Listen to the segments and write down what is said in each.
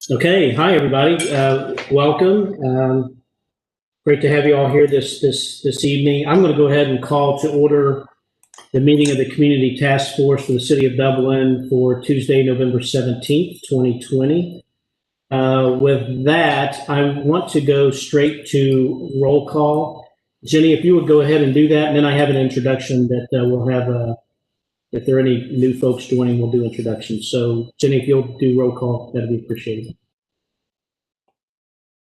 Okay, hi everybody. Welcome. Great to have you all here this evening. I'm going to go ahead and call to order the meeting of the Community Task Force for the City of Dublin for Tuesday, November 17th, 2020. With that, I want to go straight to roll call. Jenny, if you would go ahead and do that, and then I have an introduction that we'll have. If there are any new folks joining, we'll do introductions. So, Jenny, if you'll do roll call, that'd be appreciated.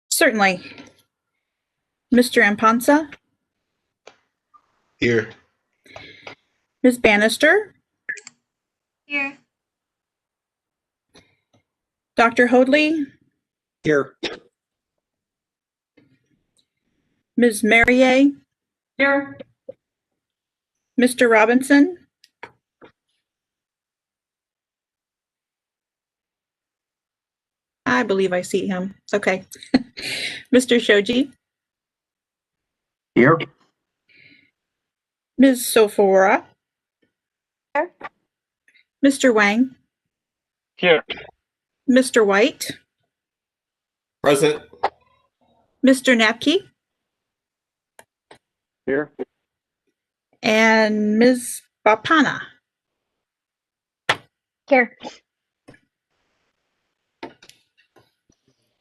Certainly. Mr. Amponsa? Here. Ms. Bannister? Here. Dr. Hoadley? Here. Ms. Merrier? Here. Mr. Robinson? I believe I see him. Okay. Mr. Shoji? Here. Ms. Sofora? Here. Mr. Wang? Here. Mr. White? Present. Mr. Napke? Here. And Ms. Bapana? Here.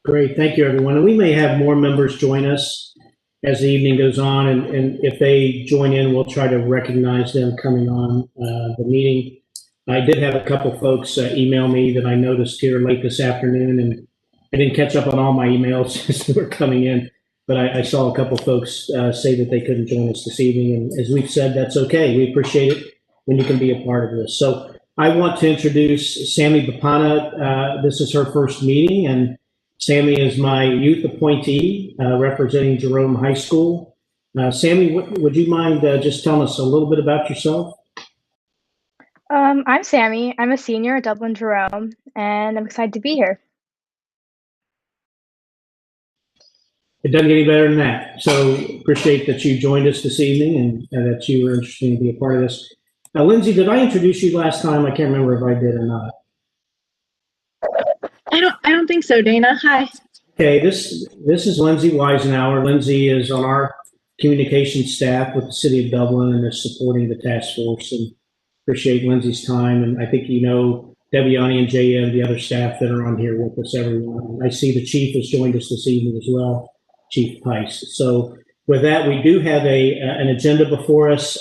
Great, thank you, everyone. And we may have more members join us as the evening goes on, and if they join in, we'll try to recognize them coming on the meeting. I did have a couple folks email me that I noticed here late this afternoon, and I didn't catch up on all my emails as they were coming in, but I saw a couple folks say that they couldn't join us this evening, and as we've said, that's okay. We appreciate it when you can be a part of this. So I want to introduce Sammy Bapana. This is her first meeting, and Sammy is my youth appointee representing Jerome High School. Sammy, would you mind just telling us a little bit about yourself? I'm Sammy. I'm a senior at Dublin Jerome, and I'm excited to be here. It doesn't get any better than that. So appreciate that you joined us this evening and that you were interested to be a part of this. Now, Lindsay, did I introduce you last time? I can't remember if I did or not. I don't think so, Dana. Hi. Okay, this is Lindsay Weisenhower. Lindsay is on our communications staff with the City of Dublin and is supporting the task force, and appreciate Lindsay's time. And I think you know Debiani and JM, the other staff that are on here with us, everyone. I see the chief has joined us this evening as well, Chief Pice. So with that, we do have an agenda before us.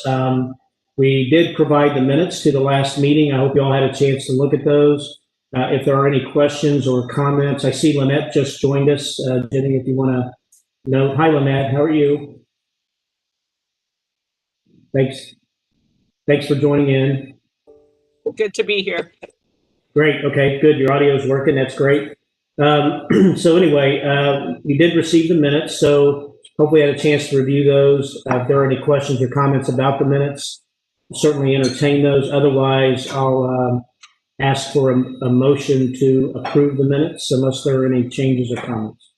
We did provide the minutes to the last meeting. I hope you all had a chance to look at those. If there are any questions or comments, I see Lynette just joined us. Jenny, if you want to know. Hi, Lynette. How are you? Thanks for joining in. Good to be here. Great. Okay, good. Your audio is working. That's great. So anyway, you did receive the minutes, so hopefully you had a chance to review those. If there are any questions or comments about the minutes, certainly entertain those. Otherwise, I'll ask for a motion to approve the minutes unless there are any changes or comments.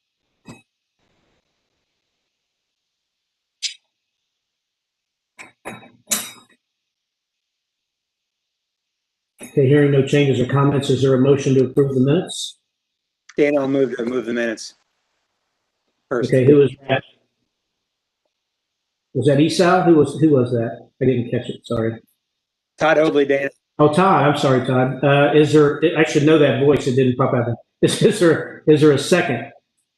Okay, hearing no changes or comments, is there a motion to approve the minutes? Dana, I'll move the minutes. First. Okay, who is that? Was that Esau? Who was that? I didn't catch it, sorry. Todd Obley, Dana. Oh, Todd, I'm sorry, Todd. Is there, I should know that voice, it didn't pop out. Is there a second?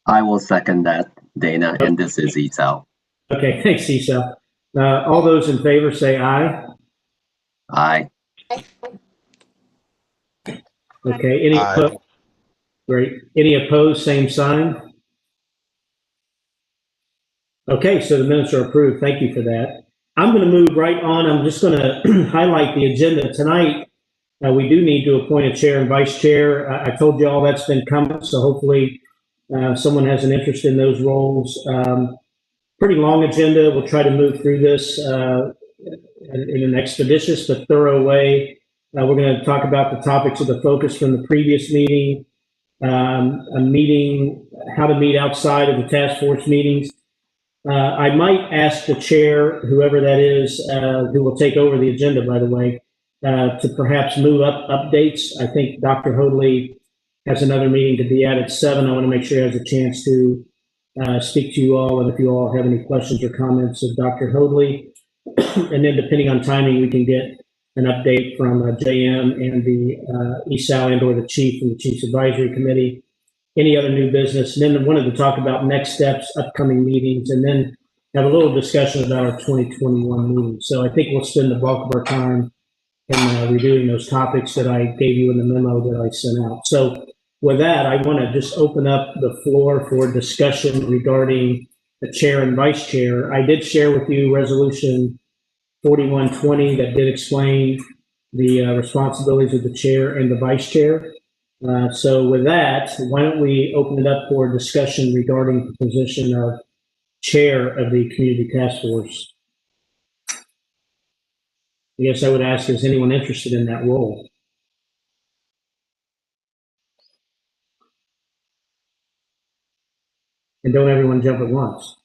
I will second that, Dana, and this is Esau. Okay, thanks, Esau. All those in favor say aye. Aye. Okay, any Aye. opposed? Great. Any opposed, same sign? Okay, so the minutes are approved. Thank you for that. I'm going to move right on. I'm just going to highlight the agenda tonight. We do need to appoint a chair and vice chair. I told you all that's been coming, so hopefully someone has an interest in those roles. Pretty long agenda. We'll try to move through this in an expeditious but thorough way. We're going to talk about the topics of the focus from the previous meeting, a meeting, how to meet outside of the task force meetings. I might ask the chair, whoever that is, who will take over the agenda, by the way, to perhaps move up updates. I think Dr. Hoadley has another meeting to be at 7. I want to make sure he has a chance to speak to you all, and if you all have any questions or comments of Dr. Hoadley. And then depending on timing, we can get an update from JM and the ESAL and or the chief from the Chiefs Advisory Committee, any other new business. And then I wanted to talk about next steps, upcoming meetings, and then have a little discussion about our 2021 meetings. So I think we'll spend the bulk of our time in reviewing those topics that I gave you in the memo that I sent out. So with that, I want to just open up the floor for discussion regarding the chair and vice chair. I did share with you resolution 4120 that did explain the responsibilities of the chair and the vice chair. So with that, why don't we open it up for discussion regarding the position of chair of the community task force. I guess I would ask, is anyone interested in that role? And don't everyone jump at once.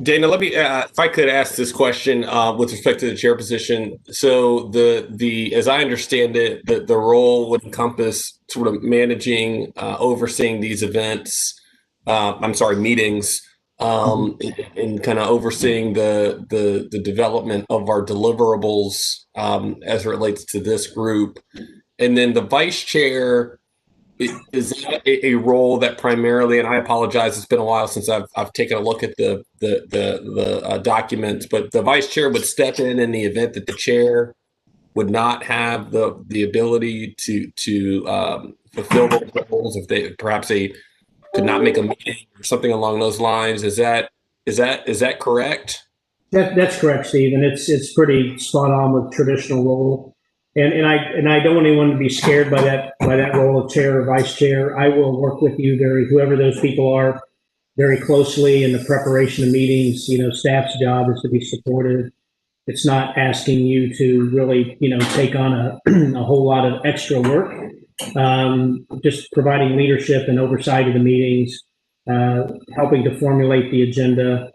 Dana, let me, if I could ask this question with respect to the chair position. So the as I understand it, the role would encompass sort of managing, overseeing these events. Meetings, and kind of overseeing the development of our deliverables as it relates to this group. And then the vice chair. Is that a role that primarily, and I apologize, it's been a while since I've taken a look at the documents, but the vice chair would step in the event that the chair would not have the ability to fulfill those roles, if they could not make a meeting or something along those lines. Is that correct? That's correct, Steve, and it's pretty spot on with traditional role. And I don't want anyone to be scared by that role of chair or vice chair. I will work with you, whoever those people are, very closely in the preparation of meetings. Staff's job is to be supportive. It's not asking you to really, take on a whole lot of extra work. Just providing leadership and oversight of the meetings, helping to formulate the agenda.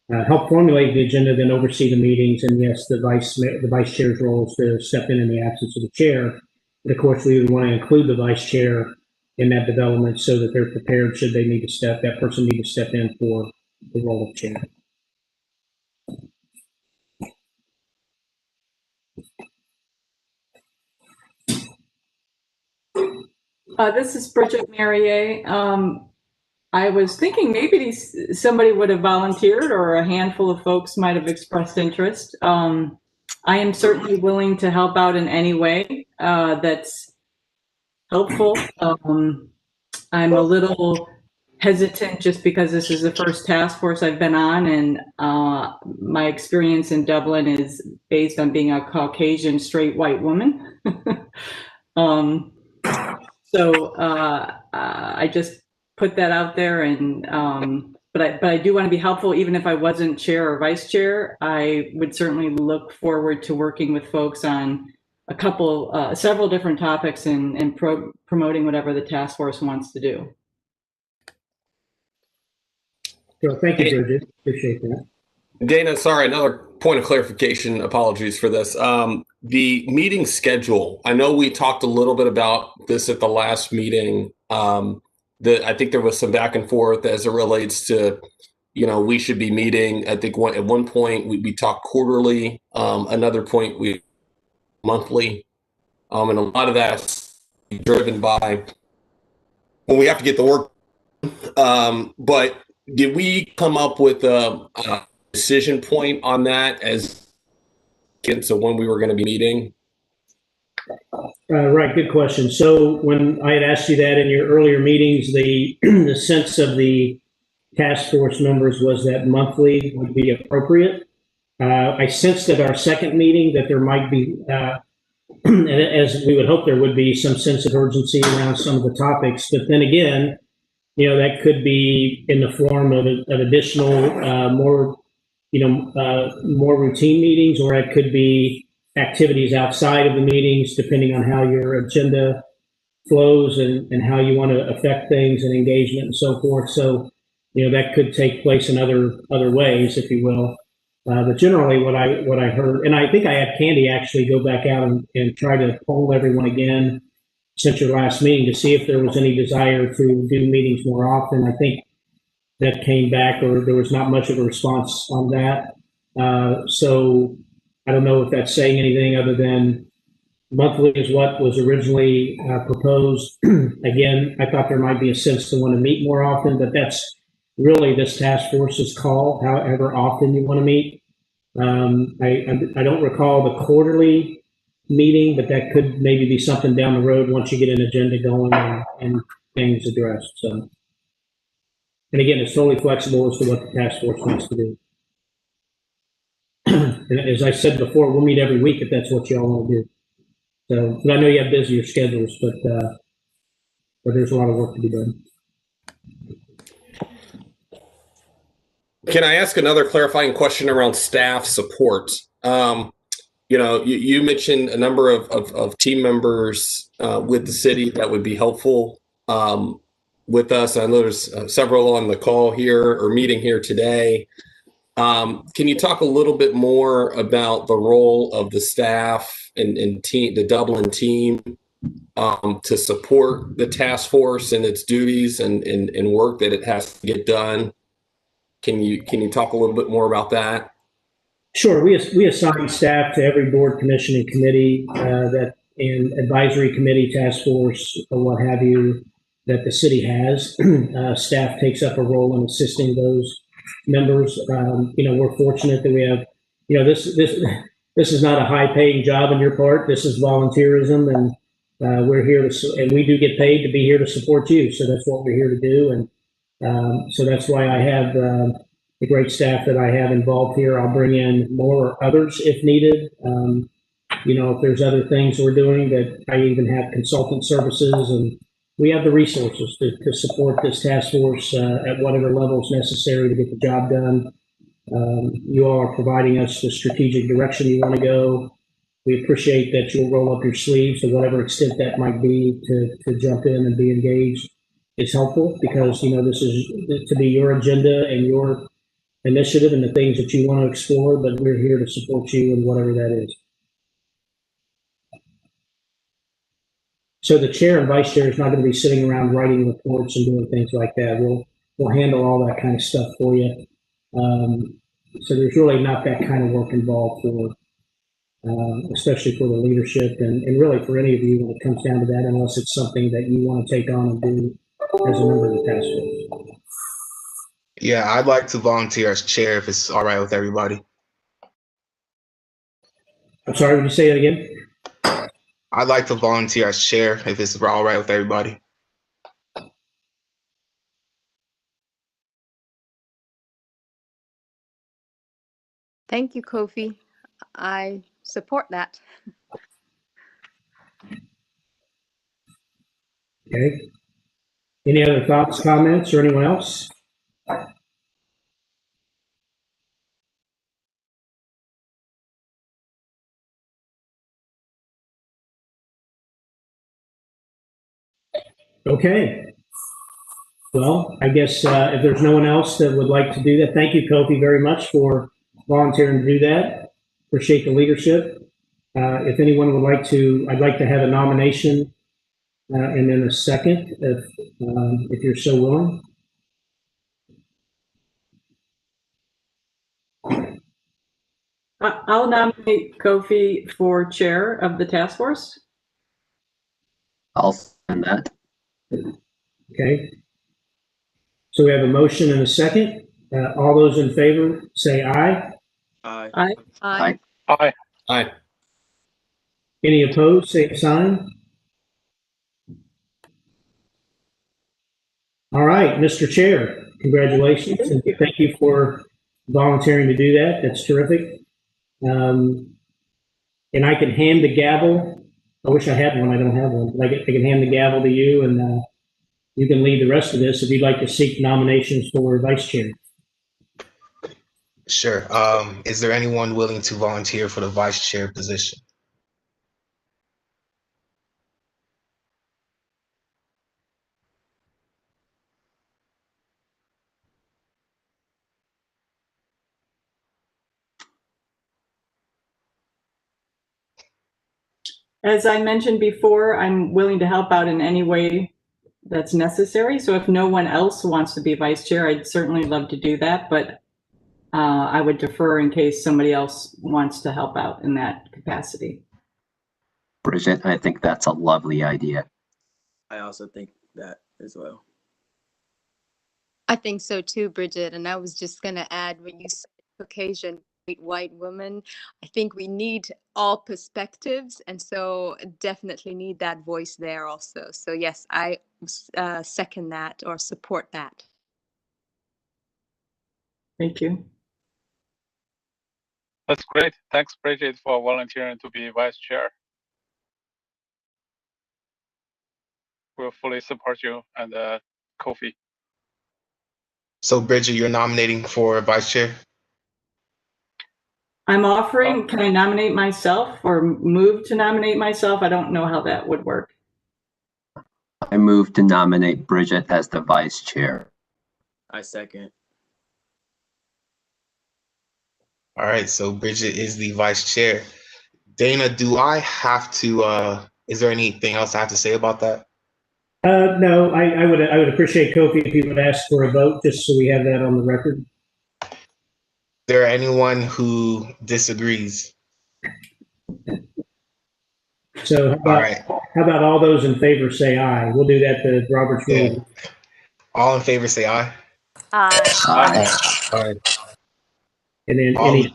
Then oversee the meetings, and yes, the vice chair's role is to step in the absence of the chair. But of course, we would want to include the vice chair in that development so that they're prepared should that person need to step in for the role of chair. This is Bridget Marrier. I was thinking maybe somebody would have volunteered, or a handful of folks might have expressed interest. I am certainly willing to help out in any way that's helpful. I'm a little hesitant just because this is the first task force I've been on, and my experience in Dublin is based on being a Caucasian straight white woman. So I just put that out there, and but I do want to be helpful. Even if I wasn't chair or vice chair, I would certainly look forward to working with folks on several different topics and promoting whatever the task force wants to do. So thank you, Bridget. Appreciate that. Dana, sorry, another point of clarification. Apologies for this. The meeting schedule. I know we talked a little bit about this at the last meeting. I think there was some back and forth as it relates to, we should be meeting. I think at one point we talked quarterly. Another point we monthly, and a lot of that's driven by when we have to get the work. But did we come up with a decision point on that so when we were going to be meeting? Right, good question. So when I had asked you that in your earlier meetings, the sense of the task force members was that monthly would be appropriate. I sensed at our second meeting that there might be, as we would hope there would be, some sense of urgency around some of the topics. But then again, that could be in the form of additional, more routine meetings, or it could be activities outside of the meetings, depending on how your agenda flows and how you want to affect things and engagement and so forth. So, that could take place in other ways, if you will. But generally, what I heard, and I think I had Candy actually go back out and try to poll everyone again since your last meeting to see if there was any desire to do meetings more often. I think that came back, or there was not much of a response on that. So I don't know if that's saying anything other than monthly is what was originally proposed. Again, I thought there might be a sense to want to meet more often, but that's really this task force's call, however often you want to meet. I don't recall the quarterly meeting, but that could maybe be something down the road once you get an agenda going and things addressed. So, and again, it's totally flexible as to what the task force wants to do. And as I said before, we'll meet every week if that's what you all want to do. So, but I know you have busier schedules, but there's a lot of work to be done. Can I ask another clarifying question around staff support? You mentioned a number of team members with the city that would be helpful with us. I know there's several on the call here or meeting here today. Can you talk a little bit more about the role of the staff and team, the Dublin team, to support the task force and its duties and work that it has to get done? Can you talk a little bit more about that? Sure. We assign staff to every board, commission, and committee that and advisory committee, task force, or what have you, that the city has. Staff takes up a role in assisting those members. We're fortunate that we have, this is not a high-paying job on your part. This is volunteerism, and we're here and we do get paid to be here to support you. So that's what we're here to do, and so that's why I have the great staff that I have involved here. I'll bring in more others if needed. If there's other things we're doing, that I even have consultant services, and we have the resources to support this task force at whatever level is necessary to get the job done. You all are providing us the strategic direction you want to go. We appreciate that you'll roll up your sleeves to whatever extent that might be to jump in and be engaged. It's helpful because, this is to be your agenda and your initiative and the things that you want to explore, but we're here to support you in whatever that is. So the chair and vice chair is not going to be sitting around writing reports and doing things like that. We'll handle all that kind of stuff for you. So there's really not that kind of work involved for, especially for the leadership and really for any of you when it comes down to that, unless it's something that you want to take on and do as a member of the task force. Yeah, I'd like to volunteer as chair if it's all right with everybody. I'm sorry, would you say that again? I'd like to volunteer as chair if it's all right with everybody. Thank you, Kofi. I support that. Okay. Any other thoughts, comments, or anyone else? Okay. Well, I guess if there's no one else that would like to do that, thank you, Kofi, very much for volunteering to do that. Appreciate the leadership. If anyone would like to, I'd like to have a nomination and then a second, if you're so willing. I'll nominate Kofi for chair of the task force. I'll send that. Okay. So we have a motion and a second. All those in favor say aye. Aye. Aye. Aye. Aye. Aye. Any opposed, same sign. All right, Mr. Chair, congratulations, and thank you for volunteering to do that. That's terrific. And I can hand the gavel. I wish I had one. I don't have one. I can hand the gavel to you, and you can lead the rest of this if you'd like to seek nominations for vice chair. Sure. Is there anyone willing to volunteer for the vice chair position? As I mentioned before, I'm willing to help out in any way that's necessary. So if no one else wants to be vice chair, I'd certainly love to do that, but I would defer in case somebody else wants to help out in that capacity. Bridget, I think that's a lovely idea. I also think that as well. I think so too, Bridget. And I was just going to add, when you said Caucasian white woman, I think we need all perspectives. And so definitely need that voice there also. So yes, I second that or support that. Thank you. That's great. Thanks, Bridget, for volunteering to be vice chair. We'll fully support you and Kofi. So Bridget, you're nominating for vice chair? I'm offering, can I nominate myself or move to nominate myself? I don't know how that would work. I move to nominate Bridget as the vice chair. I second. All right, so Bridget is the vice chair. Dana, do I have to, is there anything else I have to say about that? No, I would appreciate Kofi if he would ask for a vote, just so we have that on the record. Is there anyone who disagrees? So how about all those in favor say aye? We'll do that to Robert's rules. Yeah. All in favor say aye. Aye. All right. And then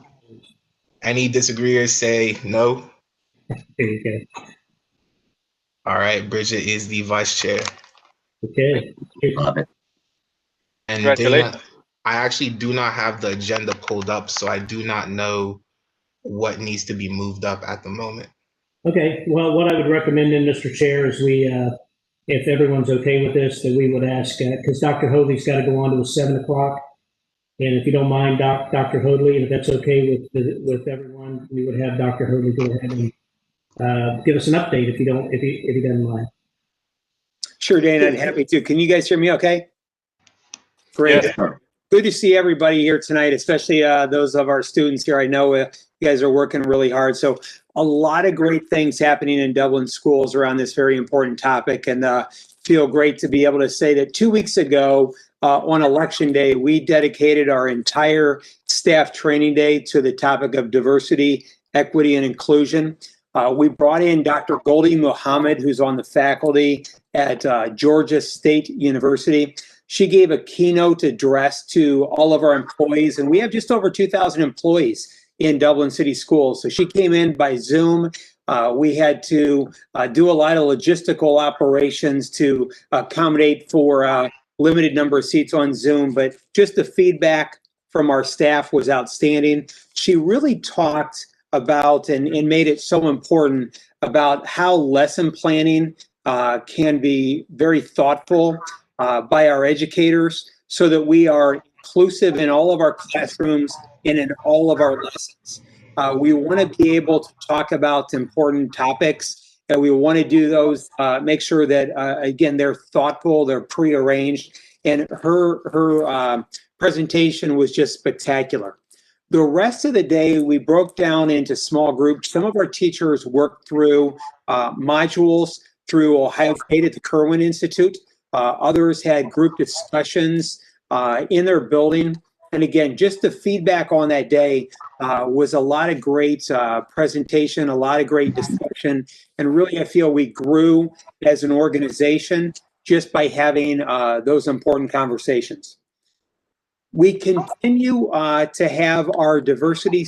Any disagreeers say no. there you go. All right, Bridget is the vice chair. Okay. Love it. And Congratulations. Dana, I actually do not have the agenda pulled up, so I do not know what needs to be moved up at the moment. Okay, well, what I would recommend then, Mr. Chair, is we, if everyone's okay with this, that we would ask, because Dr. Hoadley's got to go on to the 7 o'clock. And if you don't mind, Dr. Hoadley, and if that's okay with everyone, we would have Dr. Hoadley go ahead and give us an update if he doesn't mind. Sure, Dana, I'd happy to. Can you guys hear me okay? Great. Yes. Good to see everybody here tonight, especially those of our students here. I know you guys are working really hard. So a lot of great things happening in Dublin schools around this very important topic, and feel great to be able to say that 2 weeks ago on Election Day, we dedicated our entire staff training day to the topic of diversity, equity, and inclusion. We brought in Dr. Goldie Muhammad, who's on the faculty at Georgia State University. She gave a keynote address to all of our employees, and we have just over 2,000 employees in Dublin City Schools. So she came in by Zoom. We had to do a lot of logistical operations to accommodate for limited number of seats on Zoom, but just the feedback from our staff was outstanding. She really talked about and made it so important about how lesson planning can be very thoughtful by our educators so that we are inclusive in all of our classrooms and in all of our lessons. We want to be able to talk about important topics, and we want to do those, make sure that, again, they're thoughtful, they're prearranged, and her presentation was just spectacular. The rest of the day, we broke down into small groups. Some of our teachers worked through modules through Ohio State at the Kirwan Institute. Others had group discussions in their building. And again, just the feedback on that day was a lot of great presentation, a lot of great discussion. And really, I feel we grew as an organization just by having those important conversations. We continue to have our diversity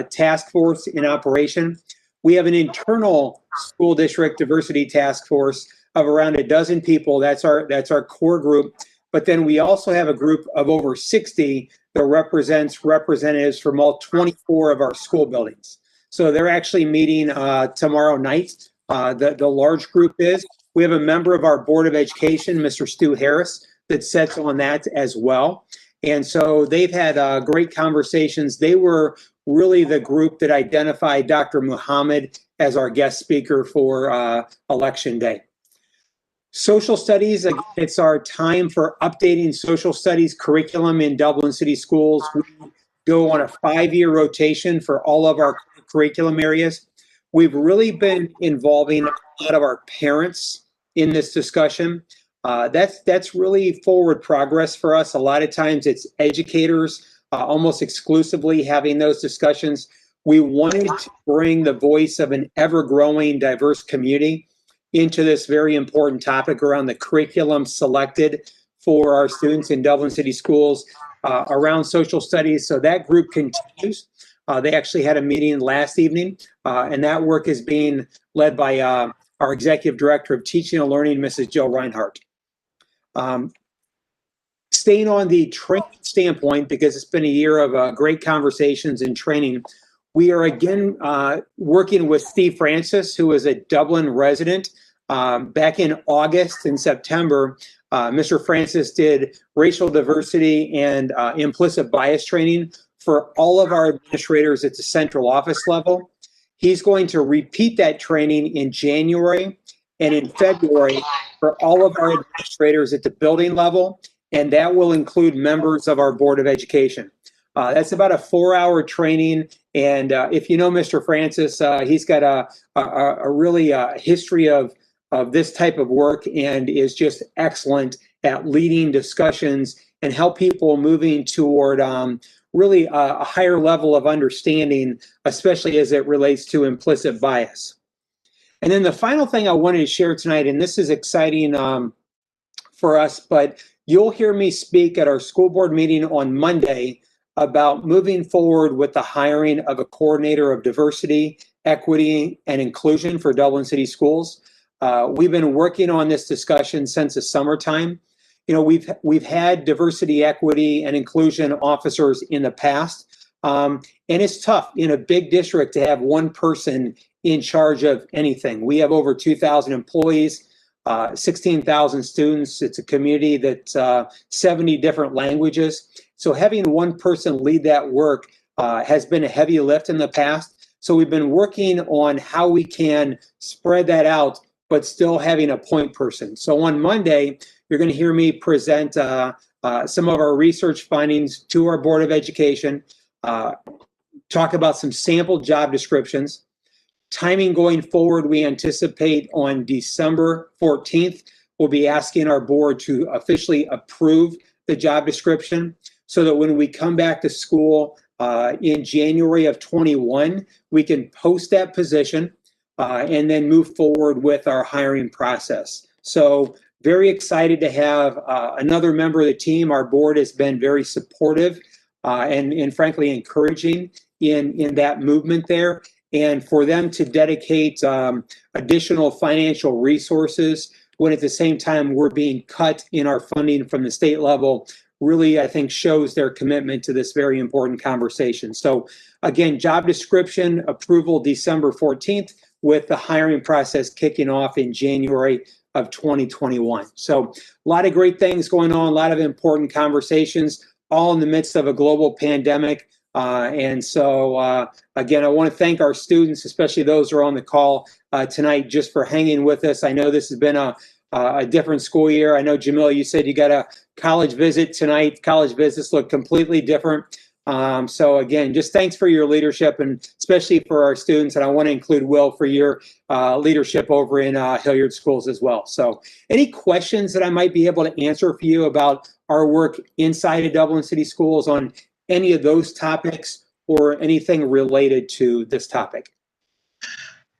task force in operation. We have an internal school district diversity task force of around a dozen people. That's our core group. But then we also have a group of over 60 that represents representatives from all 24 of our school buildings. So they're actually meeting tomorrow night. The large group is. We have a member of our Board of Education, Mr. Stu Harris, that sits on that as well. And so they've had great conversations. They were really the group that identified Dr. Muhammad as our guest speaker for Election Day. Social studies, again, it's our time for updating social studies curriculum in Dublin City Schools. We go on a 5-year rotation for all of our curriculum areas. We've really been involving a lot of our parents in this discussion. That's really forward progress for us. A lot of times it's educators almost exclusively having those discussions. We wanted to bring the voice of an ever-growing diverse community into this very important topic around the curriculum selected for our students in Dublin City Schools around social studies. So that group continues. They actually had a meeting last evening, and that work is being led by our Executive Director of Teaching and Learning, Mrs. Jill Reinhardt. Staying on the training standpoint, because it's been a year of great conversations and training, we are again working with Steve Francis, who is a Dublin resident. Back in August and September, Mr. Francis did racial diversity and implicit bias training for all of our administrators at the central office level. He's going to repeat that training in January and in February for all of our administrators at the building level, and that will include members of our Board of Education. That's about a 4-hour training, and if you know Mr. Francis, he's got a really history of this type of work and is just excellent at leading discussions and help people moving toward really a higher level of understanding, especially as it relates to implicit bias. And then the final thing I wanted to share tonight, and this is exciting for us, but you'll hear me speak at our school board meeting on Monday about moving forward with the hiring of a coordinator of diversity, equity, and inclusion for Dublin City Schools. We've been working on this discussion since the summertime. You know, we've had diversity, equity, and inclusion officers in the past, and it's tough in a big district to have one person in charge of anything. We have over 2,000 employees, 16,000 students. It's a community that's 70 different languages. So having one person lead that work has been a heavy lift in the past. So we've been working on how we can spread that out, but still having a point person. So on Monday, you're going to hear me present some of our research findings to our Board of Education, talk about some sample job descriptions. Timing going forward, we anticipate on December 14th, we'll be asking our board to officially approve the job description so that when we come back to school in January of 21, we can post that position and then move forward with our hiring process. So very excited to have another member of the team. Our board has been very supportive and frankly encouraging in that movement there. And for them to dedicate additional financial resources when at the same time we're being cut in our funding from the state level really, I think, shows their commitment to this very important conversation. So again, job description approval December 14th with the hiring process kicking off in January of 2021. So a lot of great things going on, a lot of important conversations, all in the midst of a global pandemic. And so, again, I want to thank our students, especially those who are on the call tonight, just for hanging with us. I know this has been a different school year. I know, Jamil, you said you got a college visit tonight. College visits look completely different. So, again, just thanks for your leadership, and especially for our students. And I want to include Will for your leadership over in Hilliard Schools as well. So any questions that I might be able to answer for you about our work inside of Dublin City Schools on any of those topics or anything related to this topic?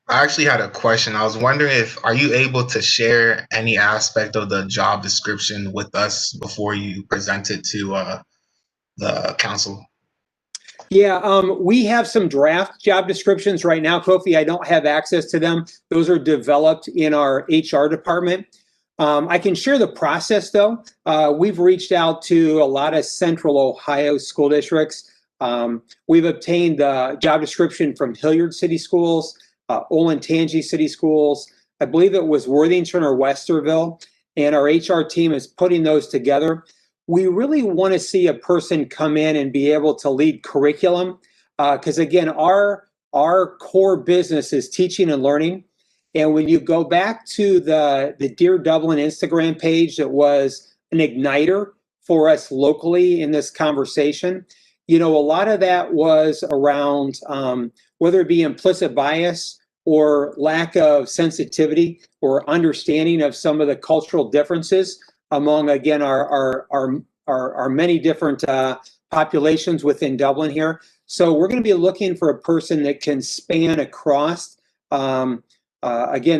I actually had a question. I was wondering are you able to share any aspect of the job description with us before you present it to the council? Yeah, we have some draft job descriptions right now, Kofi. I don't have access to them. Those are developed in our HR department. I can share the process, though. We've reached out to a lot of central Ohio school districts. We've obtained the job description from Hilliard City Schools, Olentangy City Schools. I believe it was Worthington or Westerville, and our HR team is putting those together. We really want to see a person come in and be able to lead curriculum, because again, our core business is teaching and learning. And when you go back to the Dear Dublin Instagram page, that was an igniter for us locally in this conversation. You know, a lot of that was around whether it be implicit bias, or lack of sensitivity or understanding of some of the cultural differences among, again, our many different populations within Dublin here. So we're going to be looking for a person that can span across, again,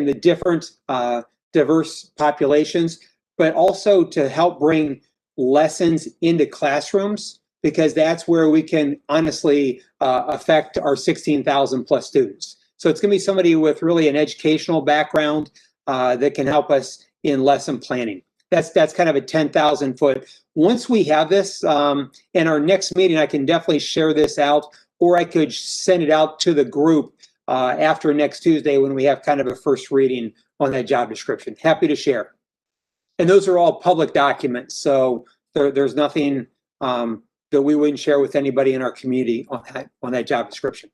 the different diverse populations, but also to help bring lessons into classrooms, because that's where we can honestly affect our 16,000 plus students. So it's going to be somebody with really an educational background that can help us in lesson planning. That's kind of a 10,000 foot. Once we have this in our next meeting, I can definitely share this out, or I could send it out to the group after next Tuesday when we have kind of a first reading on that job description. Happy to share. And those are all public documents, so there's nothing that we wouldn't share with anybody in our community on that job description.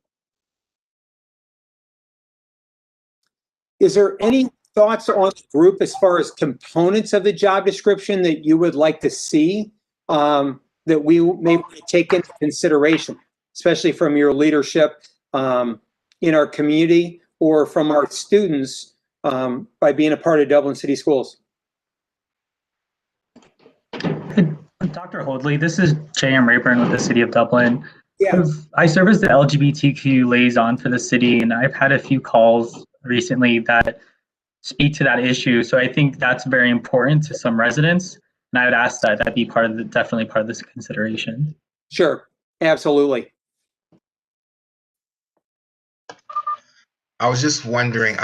Is there any thoughts on the group as far as components of the job description that you would like to see that we may take into consideration, especially from your leadership in our community or from our students by being a part of Dublin City Schools? Dr. Hoadley, this is J.M. Rayburn with the City of Dublin. Yeah. I serve as the LGBTQ liaison for the city, and I've had a few calls recently that speak to that issue. So I think that's very important to some residents, and I would ask that that be definitely part of this consideration. Sure, absolutely. I was just wondering,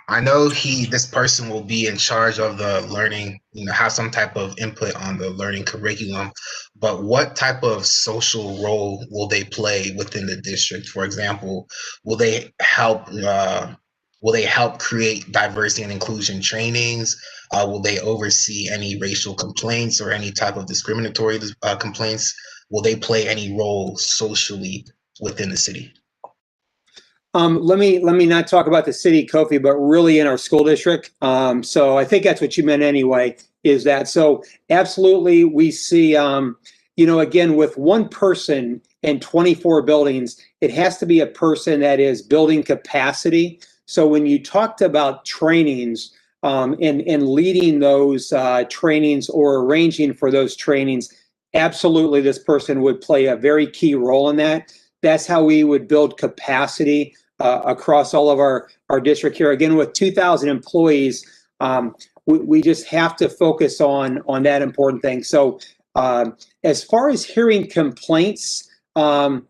I know this person will be in charge of the learning, have some type of input on the learning curriculum, but what type of social role will they play within the district? For example, will they help create diversity and inclusion trainings? Will they oversee any racial complaints or any type of discriminatory complaints? Will they play any role socially within the city? Let me not talk about the city, Kofi, but really in our school district. So I think that's what you meant anyway, is that. So absolutely, we see, again, with one person and 24 buildings, it has to be a person that is building capacity. So when you talked about trainings and leading those trainings or arranging for those trainings, absolutely, this person would play a very key role in that. That's how we would build capacity across all of our district here. Again, with 2,000 employees, we just have to focus on that important thing. So as far as hearing complaints, I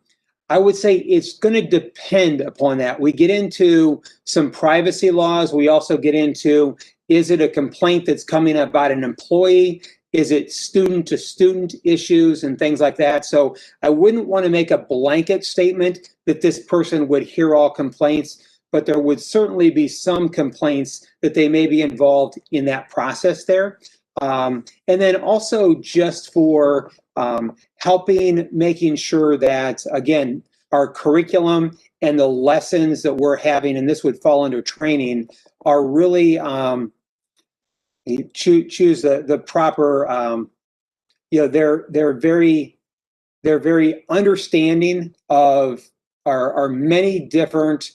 would say it's going to depend upon that. We get into some privacy laws. We also get into, is it a complaint that's coming about an employee? Is it student to student issues and things like that? So I wouldn't want to make a blanket statement that this person would hear all complaints, but there would certainly be some complaints that they may be involved in that process there. And then also just for helping, making sure that, again, our curriculum and the lessons that we're having, and this would fall under training, are really choose the proper, they're very understanding of our many different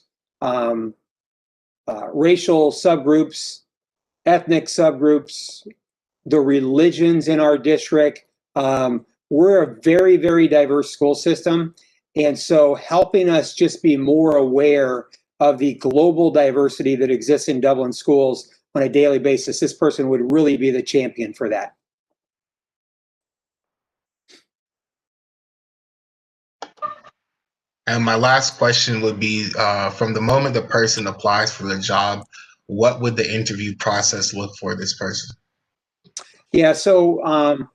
racial subgroups, ethnic subgroups, the religions in our district. We're a very, very diverse school system. And so helping us just be more aware of the global diversity that exists in Dublin schools on a daily basis, this person would really be the champion for that. And my last question would be, from the moment the person applies for the job, what would the interview process look for this person? Yeah, so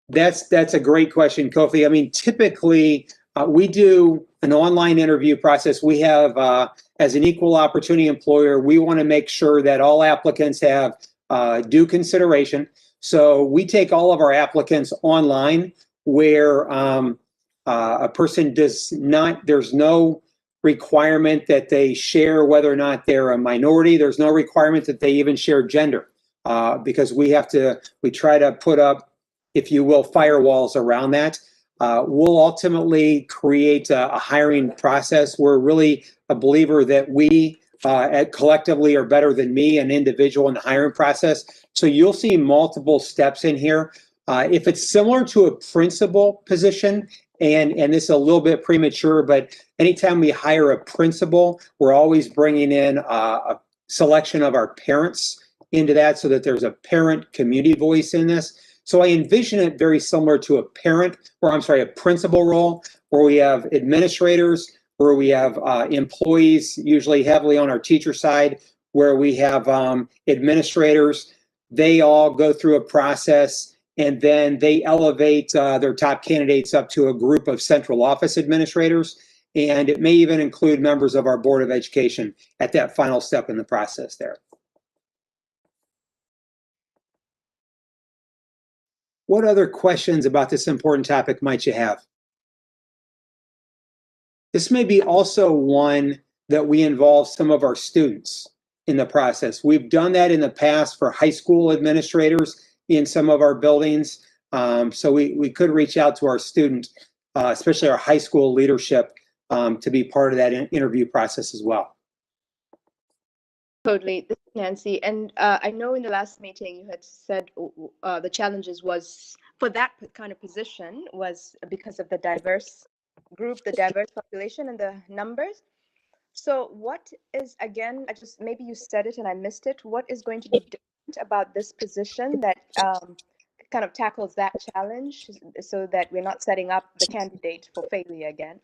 that's a great question, Kofi. I mean, typically we do an online interview process. We have, as an equal opportunity employer, we want to make sure that all applicants have due consideration. So we take all of our applicants online where a person does not, there's no requirement that they share whether or not they're a minority. There's no requirement that they even share gender because we try to put up, if you will, firewalls around that. We'll ultimately create a hiring process. We're really a believer that we collectively are better than me, an individual in the hiring process. So you'll see multiple steps in here. If it's similar to a principal position, and this is a little bit premature, but anytime we hire a principal, we're always bringing in a selection of our parents into that so that there's a parent community voice in this. So I envision it very similar to a principal role where we have administrators, where we have employees, usually heavily on our teacher side, where we have administrators. They all go through a process, and then they elevate their top candidates up to a group of central office administrators. And it may even include members of our Board of Education at that final step in the process there. What other questions about this important topic might you have? This may be also one that we involve some of our students in the process. We've done that in the past for high school administrators in some of our buildings. So we could reach out to our student, especially our high school leadership, to be part of that interview process as well. Totally. This is Nancy. And I know in the last meeting you had said the challenges was for that kind of position was because of the diverse group, the diverse population and the numbers. So what is, again, maybe you said it and I missed it. What is going to be different about this position that kind of tackles that challenge so that we're not setting up the candidate for failure again?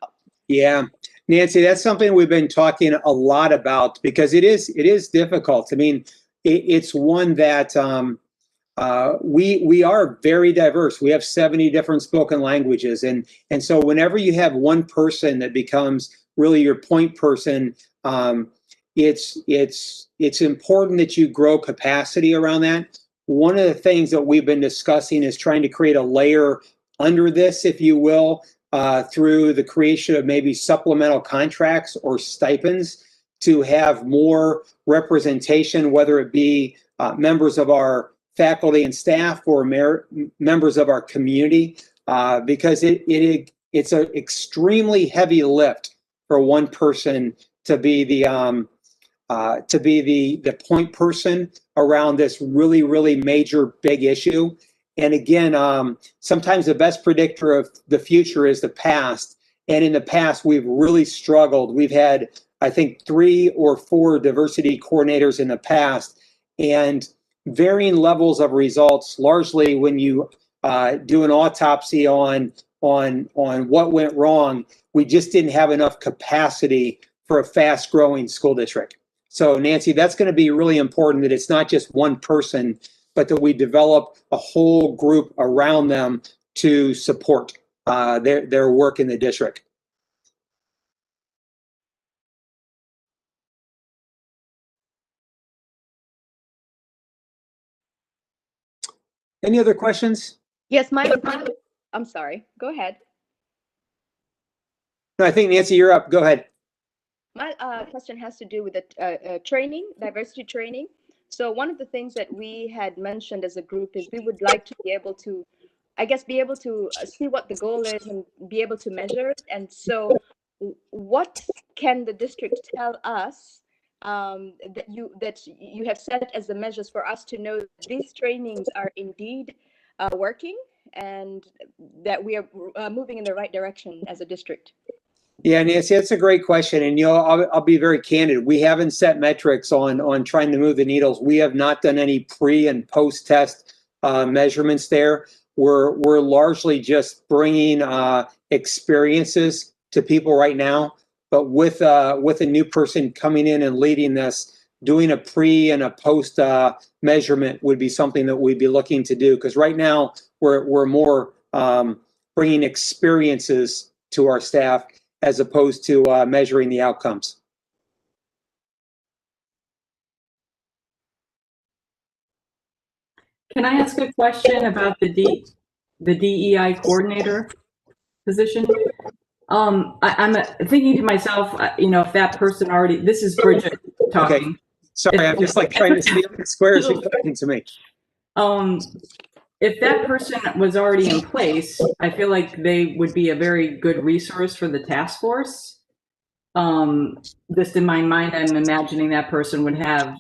Yeah, Nancy, that's something we've been talking a lot about because it is difficult. I mean, it's one that we are very diverse. We have 70 different spoken languages, and so whenever you have one person that becomes really your point person, it's important that you grow capacity around that. One of the things that we've been discussing is trying to create a layer under this, if you will, through the creation of maybe supplemental contracts or stipends to have more representation, whether it be members of our faculty and staff or members of our community, because it's an extremely heavy lift for one person to be the point person around this really major big issue. And again, sometimes the best predictor of the future is the past. And in the past, we've really struggled. We've had, I think, 3 or 4 diversity coordinators in the past, and varying levels of results. Largely, when you do an autopsy on what went wrong, we just didn't have enough capacity for a fast-growing school district. So, Nancy, that's going to be really important that it's not just one person, but that we develop a whole group around them to support their work in the district. Any other questions? Yes, I'm sorry. Go ahead. No, I think, Nancy, you're up. Go ahead. My question has to do with the training, diversity training. So one of the things that we had mentioned as a group is we would like to be able to, be able to see what the goal is and be able to measure it. And so what can the district tell us that you have set as the measures for us to know that these trainings are indeed working and that we are moving in the right direction as a district? Yeah, Nancy, that's a great question. And, I'll be very candid. We haven't set metrics on trying to move the needles. We have not done any pre and post test measurements there. We're largely just bringing experiences to people right now. But with a new person coming in and leading this, doing a pre and a post measurement would be something that we'd be looking to do. Because right now we're more bringing experiences to our staff as opposed to measuring the outcomes. Can I ask a question about the DEI coordinator position? I'm thinking to myself, if that person already, this is Bridget talking. Okay. Sorry, I'm just trying to see if the squares are talking to me. If that person was already in place, I feel like they would be a very good resource for the task force. Just in my mind, I'm imagining that person would have,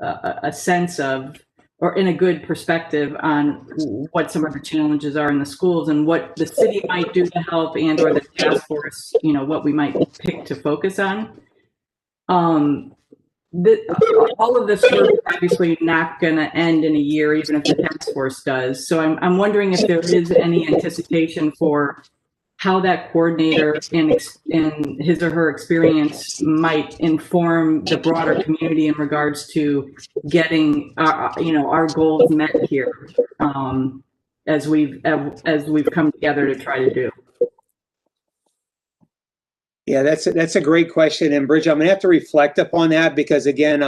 a sense of, or in a good perspective on what some of the challenges are in the schools and what the city might do to help, and or the task force, what we might pick to focus on. All of this work is obviously not going to end in a year, even if the task force does. So I'm wondering if there is any anticipation for how that coordinator in his or her experience might inform the broader community in regards to getting our goals met here, as we've come together to try to do. Yeah, that's a great question, and Bridget, I'm gonna have to reflect upon that because again,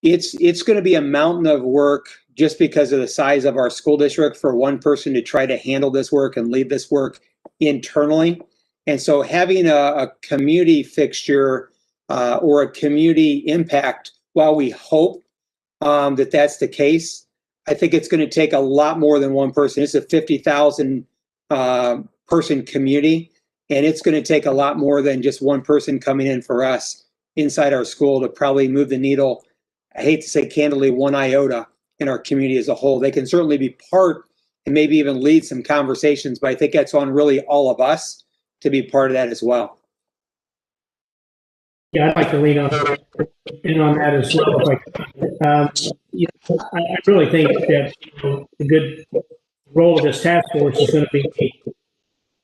it's going to be a mountain of work just because of the size of our school district for one person to try to handle this work and lead this work internally. And so having a community fixture or a community impact, while we hope that that's the case, I think it's going to take a lot more than one person. It's a 50,000 person community, and it's going to take a lot more than just one person coming in for us inside our school to probably move the needle. I hate to say candidly, one iota in our community as a whole. They can certainly be part and maybe even lead some conversations, but I think that's on really all of us to be part of that as well. Yeah, I'd like to lean on that as well. If I really think that the good role of this task force is going to be,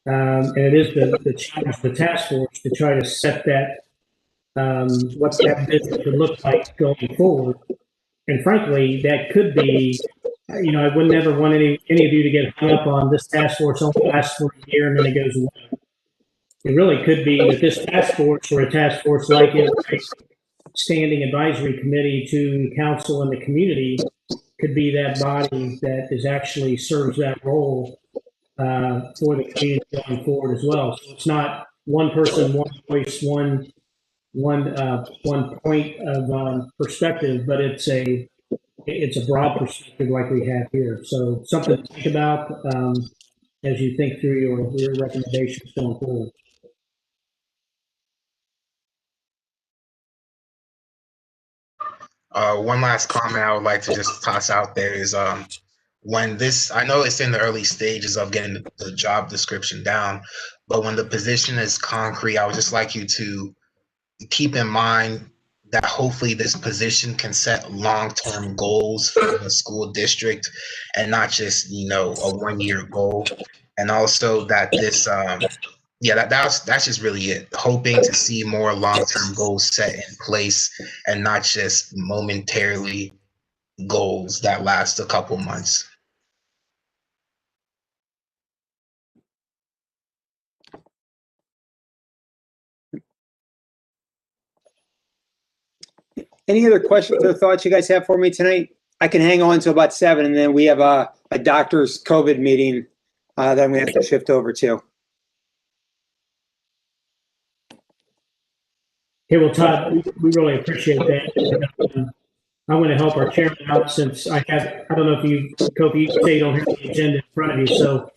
and it is the challenge of the task force to try to set that, what that business would look like going forward. And frankly, that could be, I would never want any of you to get hung up on this task force only lasts for a year and then it goes away. It really could be that this task force, or a task force like it, standing advisory committee to council and the community, could be that body that is actually serves that role for the community going forward as well. So it's not one person, one voice, one point of perspective, but it's a broad perspective like we have here. So something to think about as you think through your recommendations going forward. One last comment I would like to just toss out there is when this, I know it's in the early stages of getting the job description down, but when the position is concrete, I would just like you to keep in mind that hopefully this position can set long-term goals for the school district and not just, a one-year goal. And also that this, that's just really it. Hoping to see more long-term goals set in place and not just momentarily goals that last a couple months. Any other questions or thoughts you guys have for me tonight? I can hang on to about 7, and then we have a doctor's COVID meeting that I'm going to have to shift over to. Okay, well, Todd, we really appreciate that. I'm going to help our chairman out since I don't know if Kofi, you say you don't have the agenda in front of you, so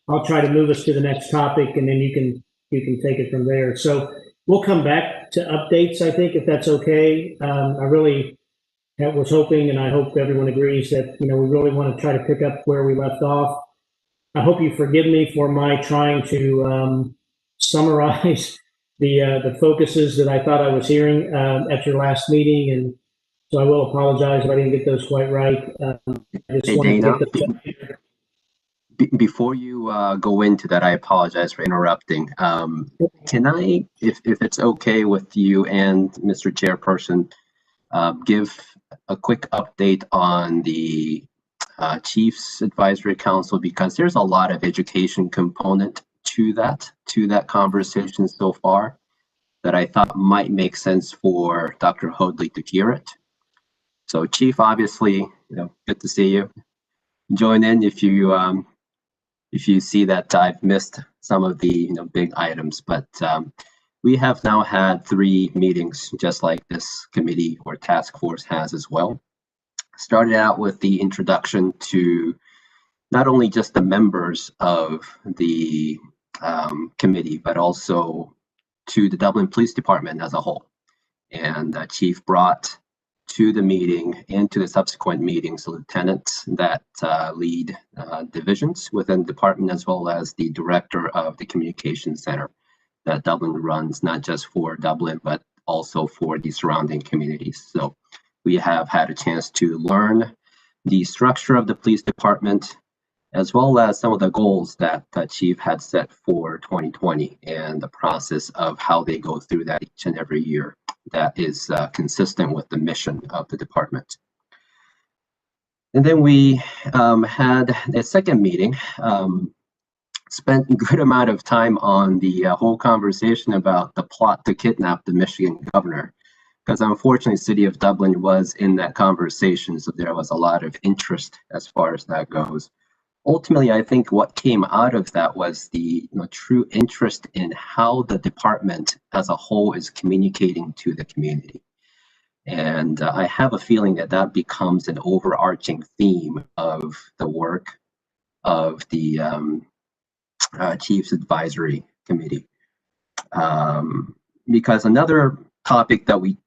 I'll try to move us to the next topic, and then you can take it from there. So we'll come back to updates, I think, if that's okay. I really was hoping, and I hope everyone agrees, that we really want to try to pick up where we left off. I hope you forgive me for my trying to summarize the focuses that I thought I was hearing at your last meeting, and so I will apologize if I didn't get those quite right. I just wanted to get the Before you go into that, I apologize for interrupting. Can I, if it's okay with you and Mr. Chairperson, give a quick update on the Chiefs Advisory Council, because there's a lot of education component to that conversation so far that I thought might make sense for Dr. Hoadley to hear it. So Chief, obviously, good to see you. Join in if you see that I've missed some of the big items, but we have now had 3 meetings just like this committee or task force has as well. Started out with the introduction to not only just the members of the committee, but also to the Dublin Police Department as a whole. And Chief brought to the meeting and to the subsequent meetings lieutenants that lead divisions within the department, as well as the director of the communication center that Dublin runs, not just for Dublin, but also for the surrounding communities. So we have had a chance to learn the structure of the police department, as well as some of the goals that Chief had set for 2020 and the process of how they go through that each and every year that is consistent with the mission of the department. And then we had a second meeting, spent a good amount of time on the whole conversation about the plot to kidnap the Michigan governor, because unfortunately, the city of Dublin was in that conversation, so there was a lot of interest as far as that goes. Ultimately, I think what came out of that was the true interest in how the department as a whole is communicating to the community. And I have a feeling that that becomes an overarching theme of the work of the Chiefs Advisory Committee. Because another topic that we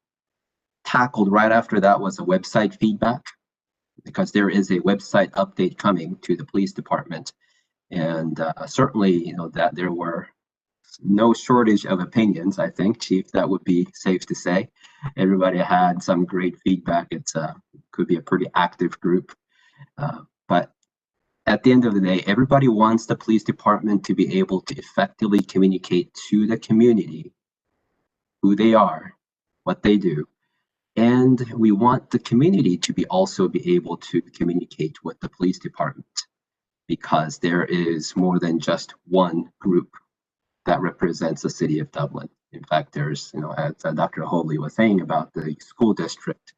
tackled right after that was the website feedback, because there is a website update coming to the police department. And certainly, that there were no shortage of opinions, I think, Chief, that would be safe to say. Everybody had some great feedback. It could be a pretty active group. But at the end of the day, everybody wants the police department to be able to effectively communicate to the community who they are, what they do. And we want the community to also be able to communicate with the police department, because there is more than just one group that represents the city of Dublin. In fact, there's, as Dr. Hobley was saying about the school district,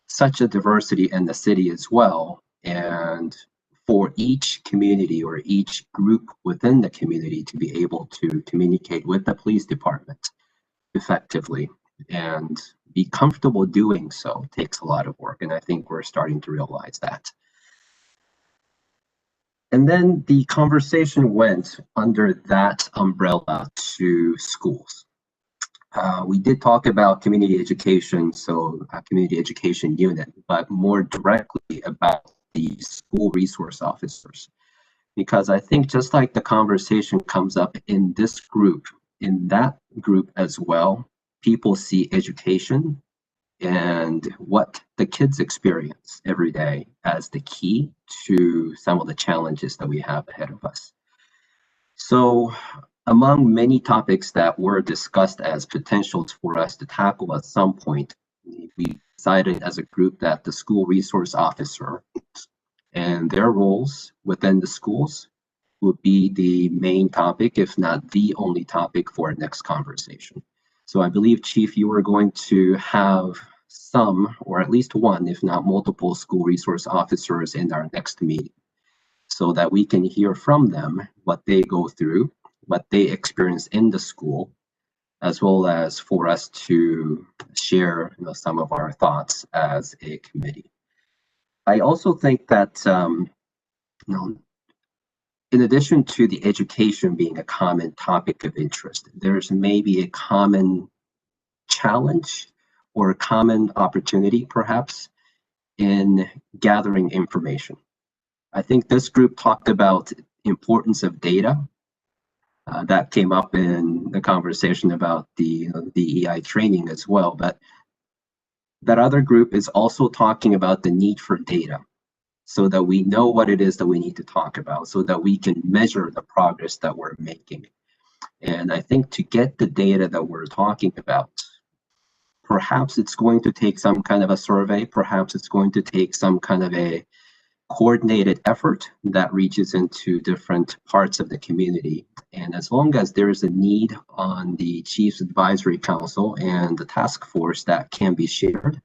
such a diversity in the city as well. And for each community or each group within the community to be able to communicate with the police department effectively and be comfortable doing so takes a lot of work. And I think we're starting to realize that. And then the conversation went under that umbrella to schools. We did talk about community education, so a community education unit, but more directly about the school resource officers. Because I think just like the conversation comes up in this group, in that group as well, people see education and what the kids experience every day as the key to some of the challenges that we have ahead of us. So among many topics that were discussed as potentials for us to tackle at some point, we decided as a group that the school resource officer and their roles within the schools would be the main topic, if not the only topic for our next conversation. So I believe, Chief, you were going to have some, or at least one, if not multiple, school resource officers in our next meeting, so that we can hear from them what they go through, what they experience in the school, as well as for us to share some of our thoughts as a committee. I also think that in addition to the education being a common topic of interest, there's maybe a common challenge or a common opportunity, perhaps, in gathering information. I think this group talked about importance of data. That came up in the conversation about the EI training as well, but that other group is also talking about the need for data, so that we know what it is that we need to talk about, so that we can measure the progress that we're making. And I think to get the data that we're talking about, perhaps it's going to take some kind of a survey, perhaps it's going to take some kind of a coordinated effort that reaches into different parts of the community. And as long as there is a need on the Chiefs Advisory Council and the task force that can be shared,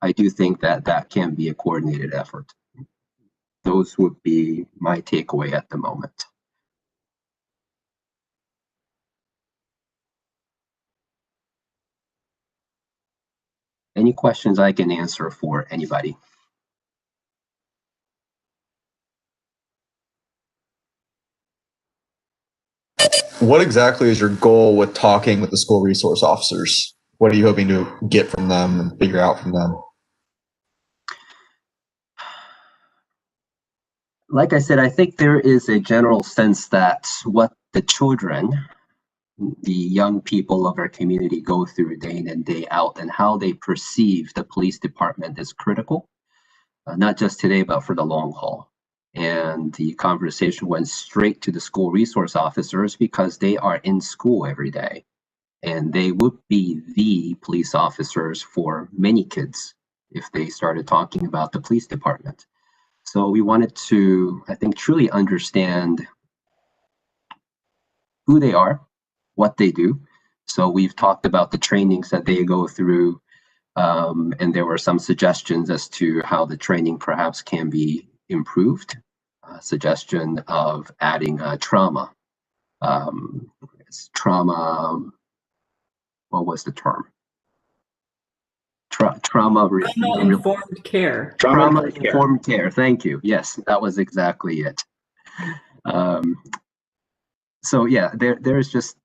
I do think that that can be a coordinated effort. Those would be my takeaway at the moment. Any questions I can answer for anybody? What exactly is your goal with talking with the school resource officers? What are you hoping to get from them and figure out from them? Like I said, I think there is a general sense that what the children, the young people of our community go through day in and day out, and how they perceive the police department is critical, not just today, but for the long haul. And the conversation went straight to the school resource officers because they are in school every day. And they would be the police officers for many kids if they started talking about the police department. So we wanted to, I think, truly understand who they are, what they do. So we've talked about the trainings that they go through, and there were some suggestions as to how the training perhaps can be improved. Suggestion of adding trauma. Trauma, what was the term? Trauma-informed care. Trauma-informed care, thank you. Yes, that was exactly it. So yeah, there's just,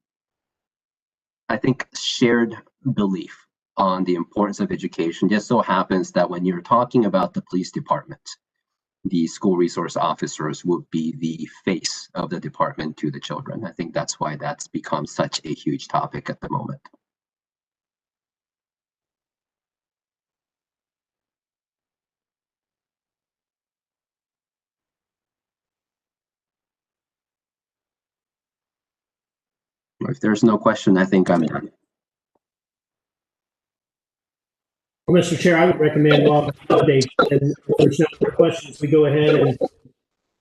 I think, shared belief on the importance of education. Just so happens that when you're talking about the police department, the school resource officers would be the face of the department to the children. I think that's why that's become such a huge topic at the moment. If there's no question, I think I'm done. Well, Mr. Chair, I would recommend while updates, and if there's no other questions, we go ahead and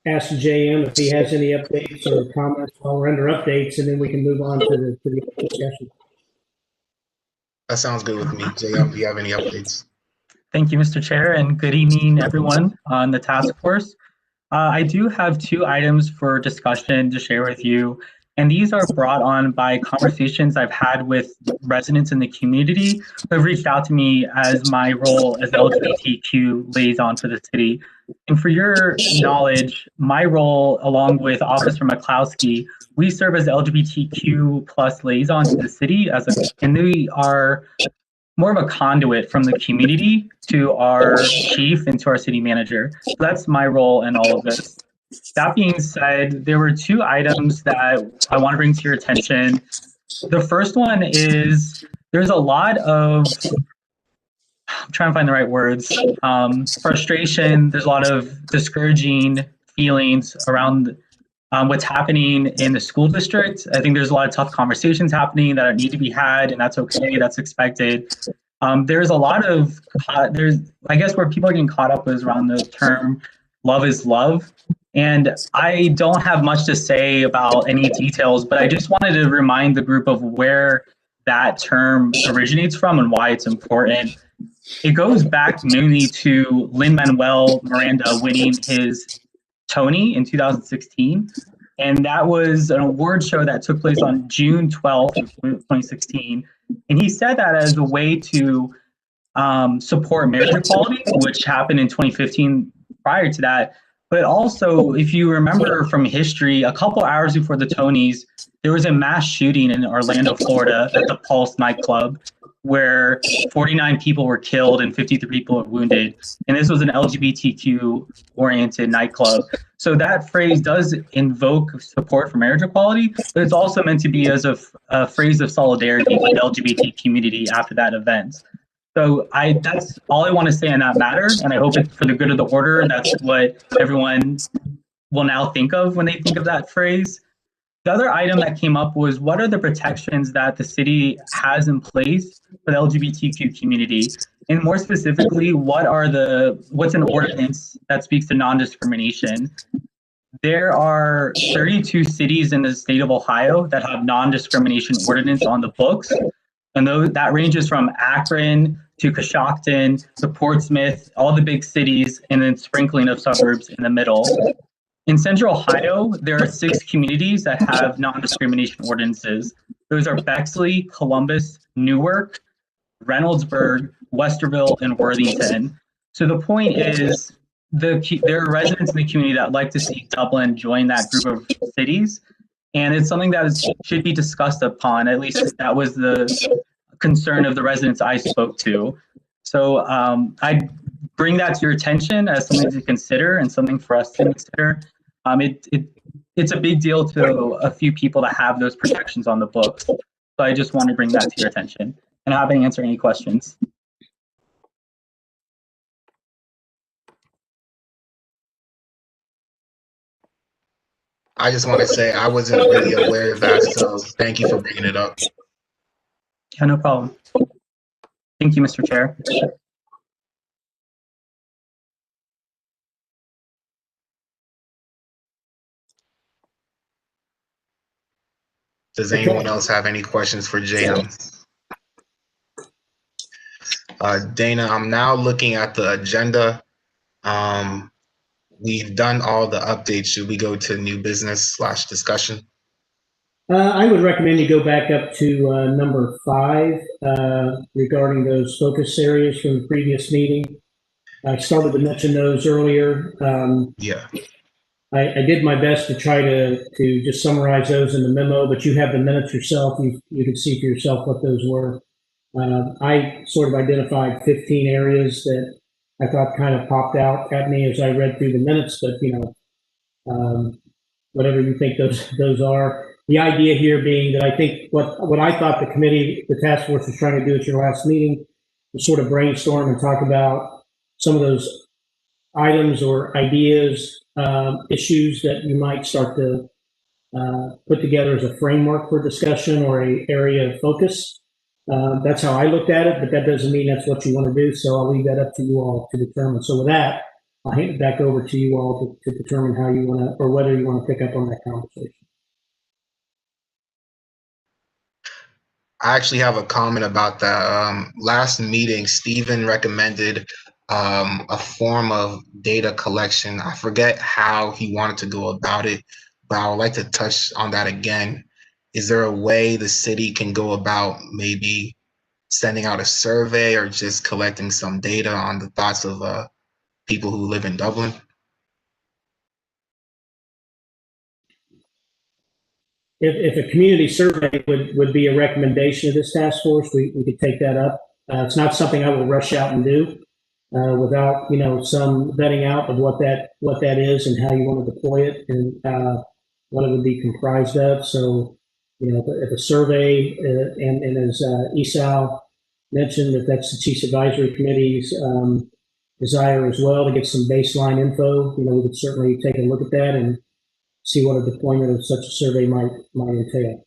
ask JM if he has any updates or comments while we're under updates, and then we can move on to the discussion. That sounds good with me. JM, do you have any updates? Thank you, Mr. Chair, and good evening, everyone on the task force. I do have 2 items for discussion to share with you, and these are brought on by conversations I've had with residents in the community who have reached out to me as my role as LGBTQ liaison for the city. And for your knowledge, my role, along with Officer McCloskey, we serve as LGBTQ plus liaison to the city, and we are more of a conduit from the community to our chief and to our city manager. So that's my role in all of this. That being said, there were 2 items that I want to bring to your attention. The first one is there's a lot of, I'm trying to find the right words, frustration. There's a lot of discouraging feelings around what's happening in the school district. I think there's a lot of tough conversations happening that need to be had, and that's okay, that's expected. There's a lot of, I guess where people are getting caught up is around the term love is love. And I don't have much to say about any details, but I just wanted to remind the group of where that term originates from and why it's important. It goes back mainly to Lin-Manuel Miranda winning his Tony in 2016. And that was an award show that took place on June 12th of 2016. And he said that as a way to support marriage equality, which happened in 2015 prior to that. But also, if you remember from history, a couple hours before the Tonys, there was a mass shooting in Orlando, Florida at the Pulse nightclub where 49 people were killed and 53 people were wounded. And this was an LGBTQ-oriented nightclub. So that phrase does invoke support for marriage equality, but it's also meant to be as a phrase of solidarity with the LGBT community after that event. So that's all I want to say on that matter, and I hope it's for the good of the order. That's what everyone will now think of when they think of that phrase. The other item that came up was, what are the protections that the city has in place for the LGBTQ community? And more specifically, what's an ordinance that speaks to non-discrimination? There are 32 cities in the state of Ohio that have non-discrimination ordinance on the books. And that ranges from Akron to Coshocton to Portsmouth, all the big cities, and then sprinkling of suburbs in the middle. In Central Ohio, there are 6 communities that have non-discrimination ordinances. Those are Bexley, Columbus, Newark, Reynoldsburg, Westerville, and Worthington. So the point is, there are residents in the community that like to see Dublin join that group of cities. And it's something that should be discussed upon. At least that was the concern of the residents I spoke to. So I bring that to your attention as something to consider and something for us to consider. It's a big deal to a few people to have those protections on the books. So I just want to bring that to your attention, and I'm happy to answer any questions. I just want to say I wasn't really aware of that, so thank you for bringing it up. Yeah, no problem. Thank you, Mr. Chair. Does anyone else have any questions for JM? Dana, I'm now looking at the agenda. We've done all the updates. Should we go to new business / discussion? I would recommend you go back up to number 5 regarding those focus areas from the previous meeting. I started to mention those earlier. Yeah. I did my best to try to just summarize those in the memo, but you have the minutes yourself. You can see for yourself what those were. I sort of identified 15 areas that I thought kind of popped out at me as I read through the minutes, but whatever you think those are. The idea here being that I think what I thought the task force was trying to do at your last meeting was sort of brainstorm and talk about some of those items or ideas, issues that you might start to put together as a framework for discussion or an area of focus. That's how I looked at it, but that doesn't mean that's what you want to do. So I'll leave that up to you all to determine. So with that, I'll hand it back over to you all to determine how you want to, or whether you want to pick up on that conversation. I actually have a comment about that. Last meeting, Stephen recommended a form of data collection. I forget how he wanted to go about it, but I would like to touch on that again. Is there a way the city can go about maybe sending out a survey or just collecting some data on the thoughts of people who live in Dublin? If a community survey would be a recommendation of this task force, we could take that up. It's not something I will rush out and do without some vetting out of what that is and how you want to deploy it and what it would be comprised of. So if a survey and as Esau mentioned, that that's the Chiefs Advisory Committee's desire as well to get some baseline info, we could certainly take a look at that and see what a deployment of such a survey might entail.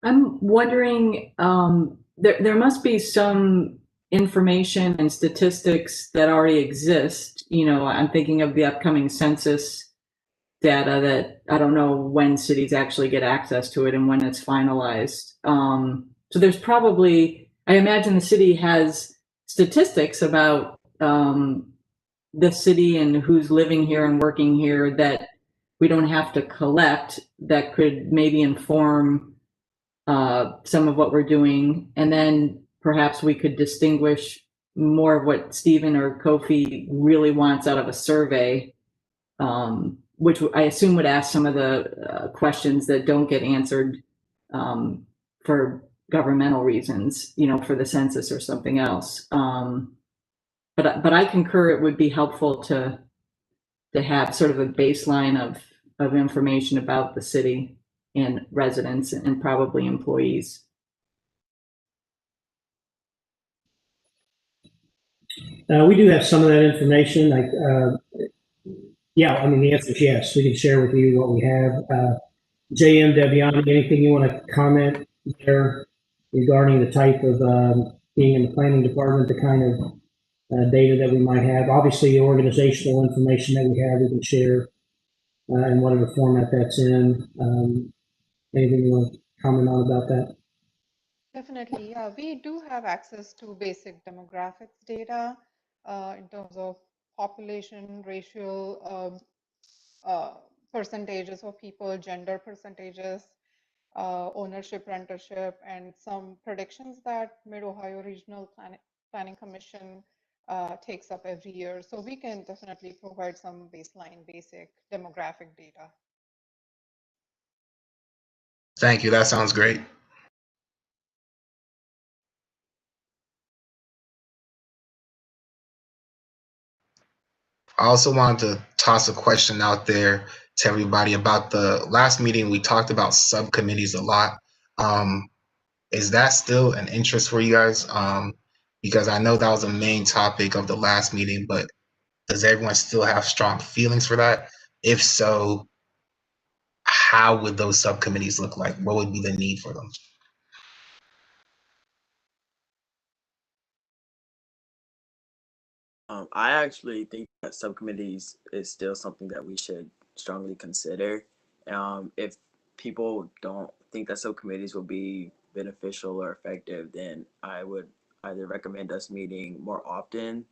I'm wondering, there must be some information and statistics that already exist. I'm thinking of the upcoming census data that I don't know when cities actually get access to it and when it's finalized. So there's probably, I imagine the city has statistics about the city and who's living here and working here that we don't have to collect, that could maybe inform some of what we're doing. And then perhaps we could distinguish more of what Stephen or Kofi really wants out of a survey, which I assume would ask some of the questions that don't get answered for governmental reasons, for the census or something else. But I concur it would be helpful to have sort of a baseline of information about the city and residents and probably employees. We do have some of that information. Yeah, I mean, the answer is yes. We can share with you what we have. JM, Deviani, anything you want to comment there regarding the type of being in the planning department, the kind of data that we might have? Obviously, the organizational information that we have, we can share in whatever format that's in. Anything you want to comment on about that? Definitely, yeah. We do have access to basic demographics data in terms of population, racial percentages of people, gender percentages, ownership, rentership, and some predictions that Mid-Ohio Regional Planning Commission takes up every year. So we can definitely provide some baseline basic demographic data. Thank you. That sounds great. I also wanted to toss a question out there to everybody about the last meeting. We talked about subcommittees a lot. Is that still an interest for you guys? Because I know that was a main topic of the last meeting, but does everyone still have strong feelings for that? If so, how would those subcommittees look like? What would be the need for them? I actually think that subcommittees is still something that we should strongly consider. If people don't think that subcommittees will be beneficial or effective, then I would either recommend us meeting more often,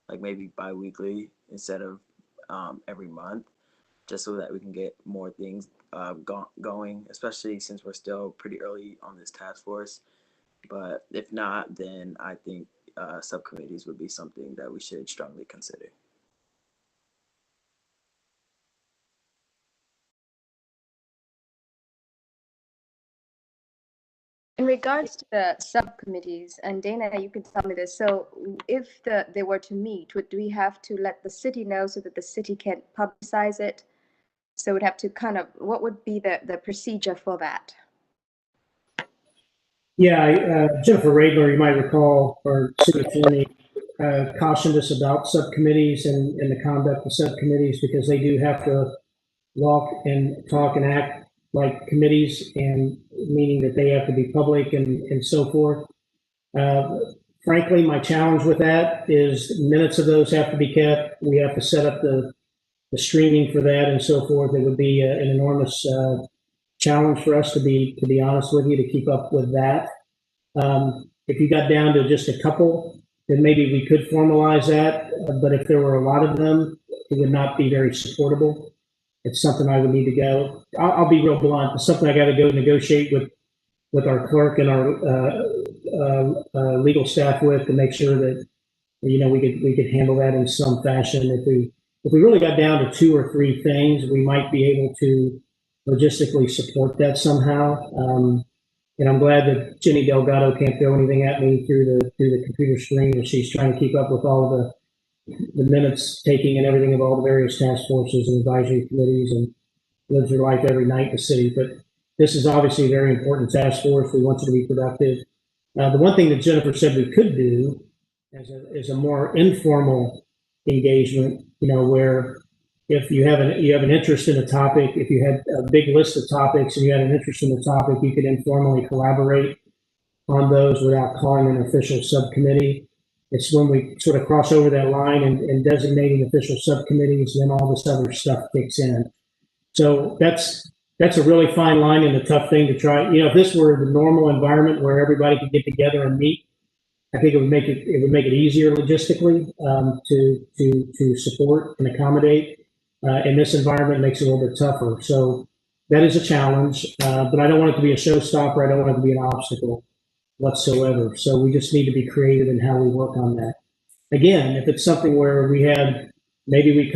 like maybe bi-weekly instead of every month, just so that we can get more things going, especially since we're still pretty early on this task force. But if not, then I think subcommittees would be something that we should strongly consider. In regards to the subcommittees, and Dana, you can tell me this. So if they were to meet, do we have to let the city know so that the city can publicize it? So we'd have to what would be the procedure for that? Yeah, Jennifer Radler, you might recall, our city attorney, cautioned us about subcommittees and the conduct of subcommittees because they do have to walk and talk and act like committees, and meaning that they have to be public and so forth. Frankly, my challenge with that is minutes of those have to be kept. We have to set up the streaming for that and so forth. It would be an enormous challenge for us, to be honest with you, to keep up with that. If you got down to just a couple, then maybe we could formalize that. But if there were a lot of them, it would not be very supportable. It's something I would need to go. I'll be real blunt. It's something I got to go negotiate with our clerk and our legal staff with, to make sure that we could handle that in some fashion. If we really got down to 2 or 3 things, we might be able to logistically support that somehow. And I'm glad that Jenny Delgado can't throw anything at me through the computer screen, and she's trying to keep up with all the minutes taking and everything of all the various task forces and advisory committees, and lives her life every night in the city. But this is obviously a very important task force. We want you to be productive. The one thing that Jennifer said we could do is a more informal engagement, where if you have an interest in a topic, if you had a big list of topics and you had an interest in the topic, you could informally collaborate on those without calling an official subcommittee. It's when we sort of cross over that line and designating official subcommittees, and then all this other stuff kicks in. So that's a really fine line and a tough thing to try. If this were the normal environment where everybody could get together and meet, I think it would make it easier logistically to support and accommodate. In this environment, it makes it a little bit tougher. So that is a challenge, but I don't want it to be a showstopper. I don't want it to be an obstacle whatsoever. So we just need to be creative in how we work on that. Again, if it's something where maybe we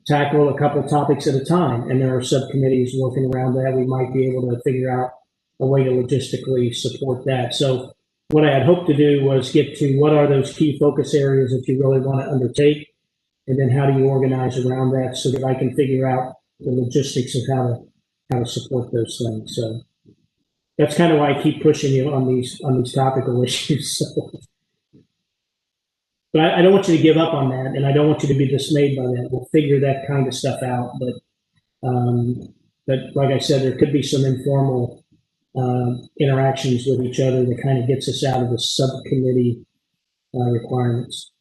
tackle a couple topics at a time, and there are subcommittees working around that, we might be able to figure out a way to logistically support that. So what I had hoped to do was get to what are those key focus areas that you really want to undertake, and then how do you organize around that so that I can figure out the logistics of how to support those things. So that's kind of why I keep pushing you on these topical issues. So, but I don't want you to give up on that, and I don't want you to be dismayed by that. We'll figure that kind of stuff out. But like I said, there could be some informal interactions with each other that kind of gets us out of the subcommittee requirements.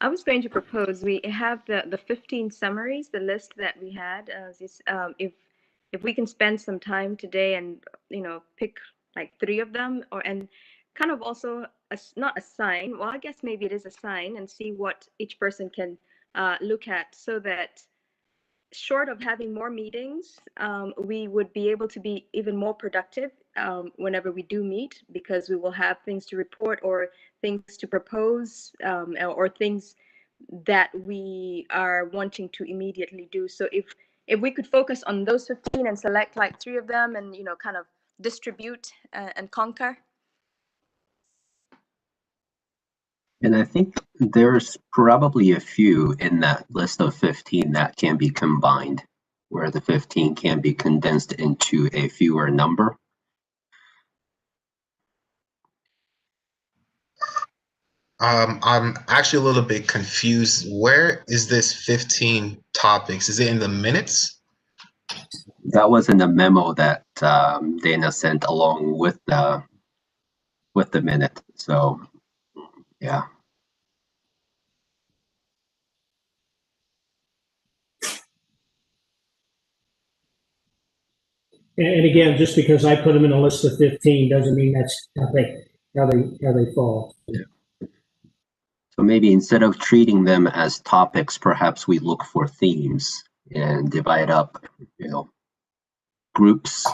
I was going to propose we have the 15 summaries, the list that we had. If we can spend some time today and pick like 3 of them, and kind of also not assign. Well, I guess maybe it is assign, and see what each person can look at, so that short of having more meetings, we would be able to be even more productive whenever we do meet, because we will have things to report or things to propose or things that we are wanting to immediately do. So if we could focus on those 15 and select like 3 of them and, you know, kind of distribute and conquer. And I think there's probably a few in that list of 15 that can be combined, where the 15 can be condensed into a fewer number. I'm actually a little bit confused. Where is this 15 topics? Is it in the minutes? That was in the memo that Dana sent along with the minute. So, yeah. And again, just because I put them in a list of 15 doesn't mean that's how they fall. Yeah. So maybe instead of treating them as topics, perhaps we look for themes and divide up, you know, groups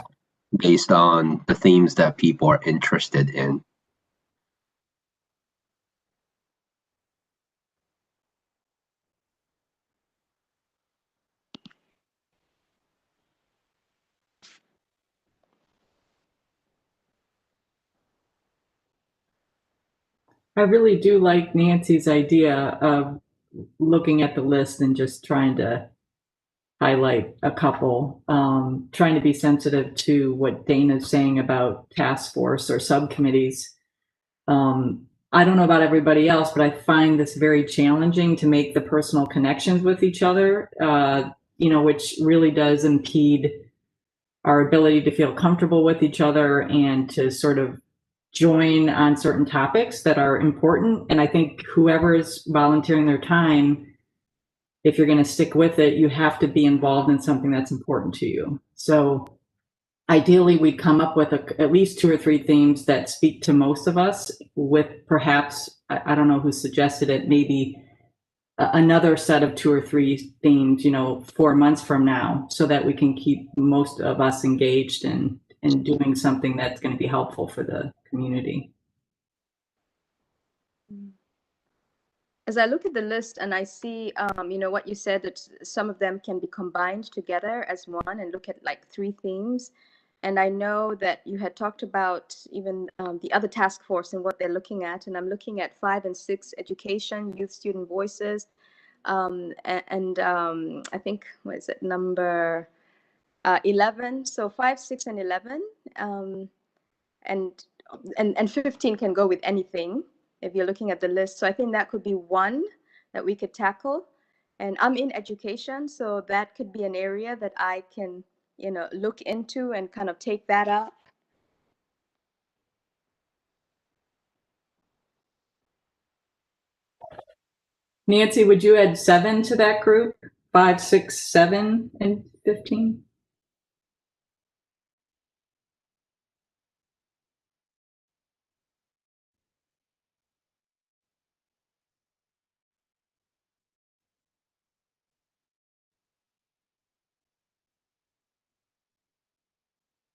based on the themes that people are interested in. I really do like Nancy's idea of looking at the list and just trying to highlight a couple, trying to be sensitive to what Dana's saying about task force or subcommittees. I don't know about everybody else, but I find this very challenging to make the personal connections with each other, you know, which really does impede our ability to feel comfortable with each other and to sort of join on certain topics that are important. And I think whoever is volunteering their time, if you're going to stick with it, you have to be involved in something that's important to you. So ideally, we'd come up with at least 2 or 3 themes that speak to most of us, with perhaps, I don't know who suggested it, maybe another set of 2 or 3 themes, you know, 4 months from now, so that we can keep most of us engaged in doing something that's going to be helpful for the community. As I look at the list and I see, you know, what you said, that some of them can be combined together as one and look at like 3 themes. And I know that you had talked about even the other task force and what they're looking at. And I'm looking at 5 and 6, education, youth, student voices. And I think, what is it, number 11. So 5, 6, and 11. And 15 can go with anything if you're looking at the list. So I think that could be one that we could tackle. And I'm in education, so that could be an area that I can, you know, look into and kind of take that up. Nancy, would you add 7 to that group? 5, 6, 7, and 15?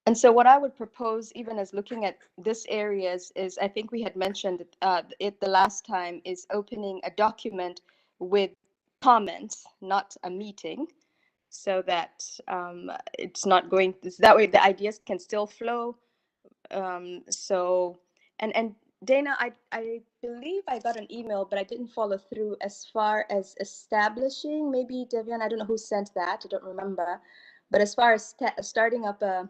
And so what I would propose, even as looking at this areas, is I think we had mentioned it the last time, is opening a document with comments, not a meeting, so that it's not going, that way the ideas can still flow. So, and Dana, I believe I got an email, but I didn't follow through as far as establishing, maybe Devian, I don't know who sent that, I don't remember, but as far as starting up a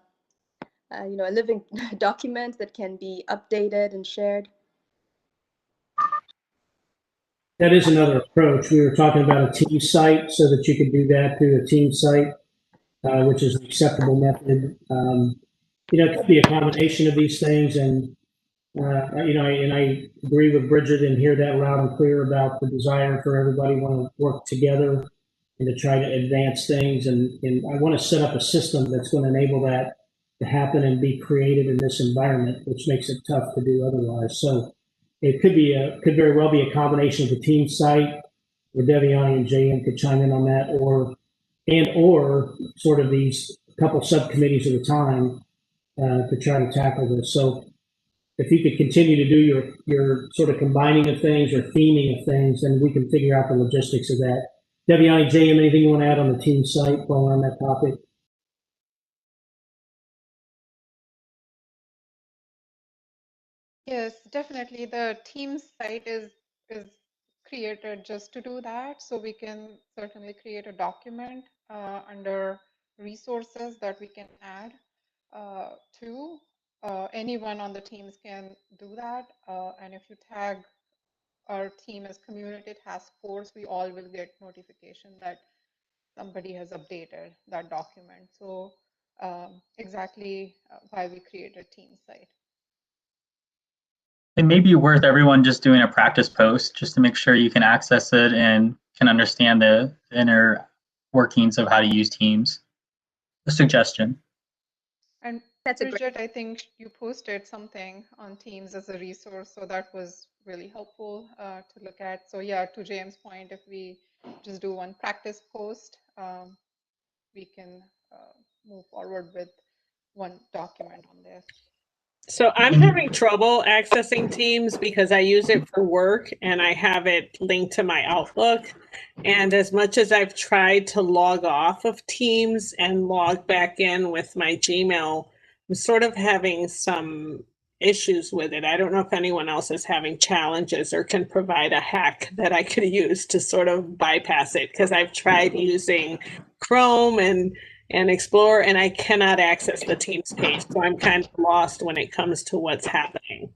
you know, a living document that can be updated and shared. That is another approach. We were talking about a team site, so that you could do that through a team site, which is an acceptable method. You know, it could be a combination of these things, and you know, and I agree with Bridget and hear that loud and clear about the desire for everybody to want to work together and to try to advance things. And I want to set up a system that's going to enable that to happen and be creative in this environment, which makes it tough to do otherwise. So it could very well be a combination of the team site, where Deviani and JM could chime in on that, or and or sort of these couple subcommittees at a time to try to tackle this. So if you could continue to do your sort of combining of things or theming of things, then we can figure out the logistics of that. Deviani, JM, anything you want to add on the team site while we're on that topic? Yes, definitely. The team site is created just to do that. So we can certainly create a document under resources that we can add to. Anyone on the teams can do that. And if you tag our team as community task force, we all will get notification that somebody has updated that document. So exactly why we created team site. It may be worth everyone just doing a practice post just to make sure you can access it and can understand the inner workings of how to use Teams. A suggestion. And That's Bridget, I think you posted something on Teams as a resource, so that was really helpful to look at. So yeah, to James' point, if we just do one practice post, we can move forward with one document on this. So I'm having trouble accessing Teams because I use it for work and I have it linked to my Outlook. And as much as I've tried to log off of Teams and log back in with my Gmail, I'm sort of having some issues with it. I don't know if anyone else is having challenges or can provide a hack that I could use to sort of bypass it, because I've tried using Chrome and Explorer, and I cannot access the Teams page. So I'm kind of lost when it comes to what's happening.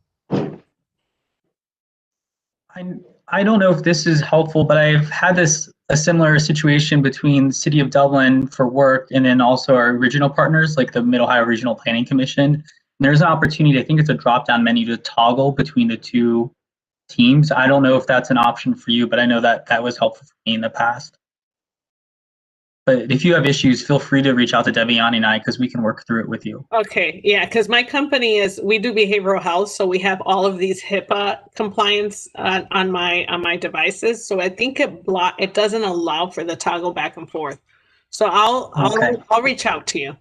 I don't know if this is helpful, but I've had a similar situation between the City of Dublin for work and then also our regional partners like the Mid-Ohio Regional Planning Commission. And there's an opportunity, I think it's a drop-down menu to toggle between the two teams. I don't know if that's an option for you, but I know that that was helpful for me in the past. But if you have issues, feel free to reach out to Deviani and I, because we can work through it with you. Okay, yeah, because my company we do behavioral health, so we have all of these HIPAA compliance on my devices. So I think it doesn't allow for the toggle back and forth. So I'll reach out to you.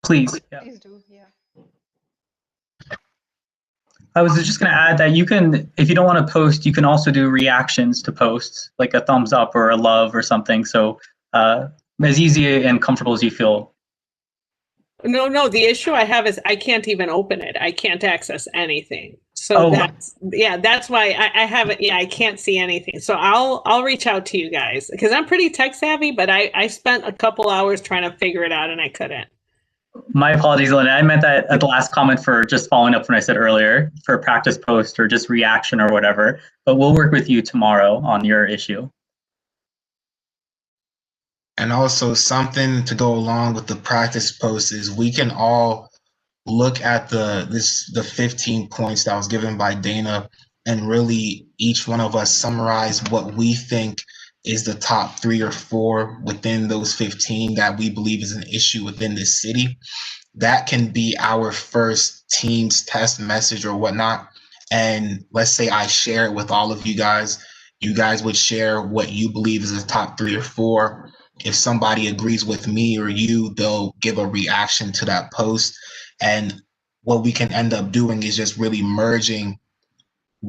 Please. Yeah. Please do, yeah. I was just going to add that you can, if you don't want to post, you can also do reactions to posts, like a thumbs up or a love or something. So as easy and comfortable as you feel. No, the issue I have is I can't even open it. I can't access anything. So that's why I haven't, I can't see anything. So I'll reach out to you guys because I'm pretty tech savvy, but I spent a couple hours trying to figure it out and I couldn't. My apologies, Linda. I meant that at the last comment for just following up when I said earlier for a practice post or just reaction or whatever, but we'll work with you tomorrow on your issue. And also something to go along with the practice post is we can all look at the 15 points that was given by Dana and really each one of us summarize what we think is the top 3 or 4 within those 15 that we believe is an issue within this city. That can be our first Teams test message or whatnot. And let's say I share it with all of you guys would share what you believe is the top 3 or 4. If somebody agrees with me or you, they'll give a reaction to that post. And what we can end up doing is just really merging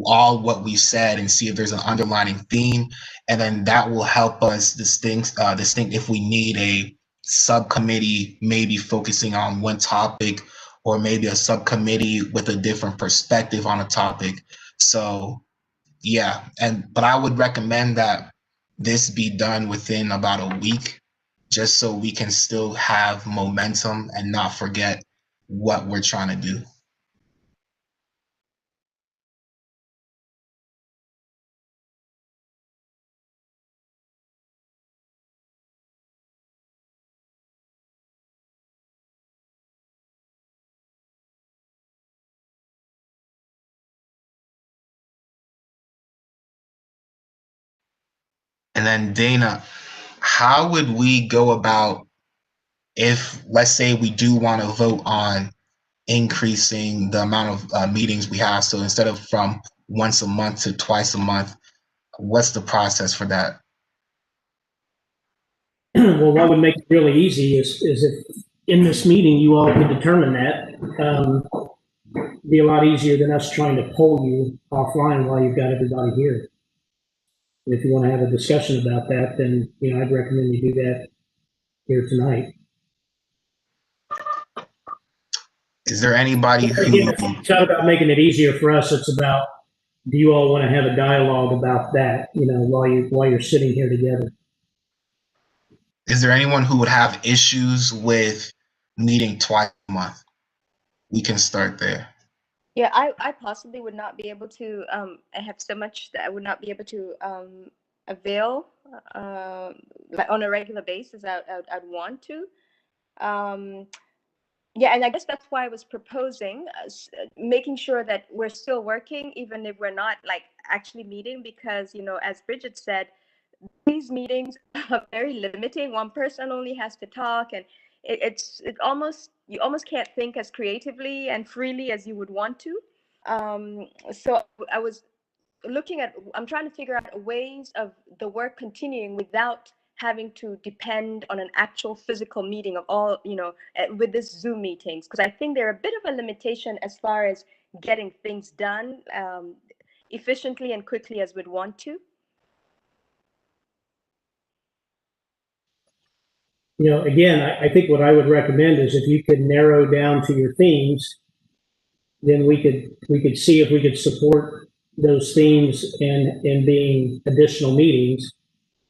all what we said and see if there's an underlying theme. And then that will help us distinct if we need a subcommittee, maybe focusing on one topic, or maybe a subcommittee with a different perspective on a topic. So yeah, but I would recommend that this be done within about a week, just so we can still have momentum and not forget what we're trying to do. And then Dana, how would we go about if, let's say, we do want to vote on increasing the amount of meetings we have? So instead of from once a month to twice a month, what's the process for that? well, what would make it really easy is if in this meeting you all could determine that. Be a lot easier than us trying to poll you offline while you've got everybody here. And if you want to have a discussion about that, then I'd recommend you do that here tonight. Is there anybody who? Again, it's not about making it easier for us. It's about, do you all want to have a dialogue about that? While you're sitting here together. Is there anyone who would have issues with meeting twice a month? We can start there. Yeah, I possibly would not be able to, I have so much that I would not be able to avail like on a regular basis. I'd want to. Yeah, and I guess that's why I was proposing making sure that we're still working, even if we're not like actually meeting, because, as Bridget said, these meetings are very limiting. One person only has to talk, and you almost can't think as creatively and freely as you would want to. So I was I'm trying to figure out ways of the work continuing without having to depend on an actual physical meeting of all, with this Zoom meetings, because I think they're a bit of a limitation as far as getting things done efficiently and quickly as we'd want to. Again, I think what I would recommend is if you could narrow down to your themes, then we could see if we could support those themes and being additional meetings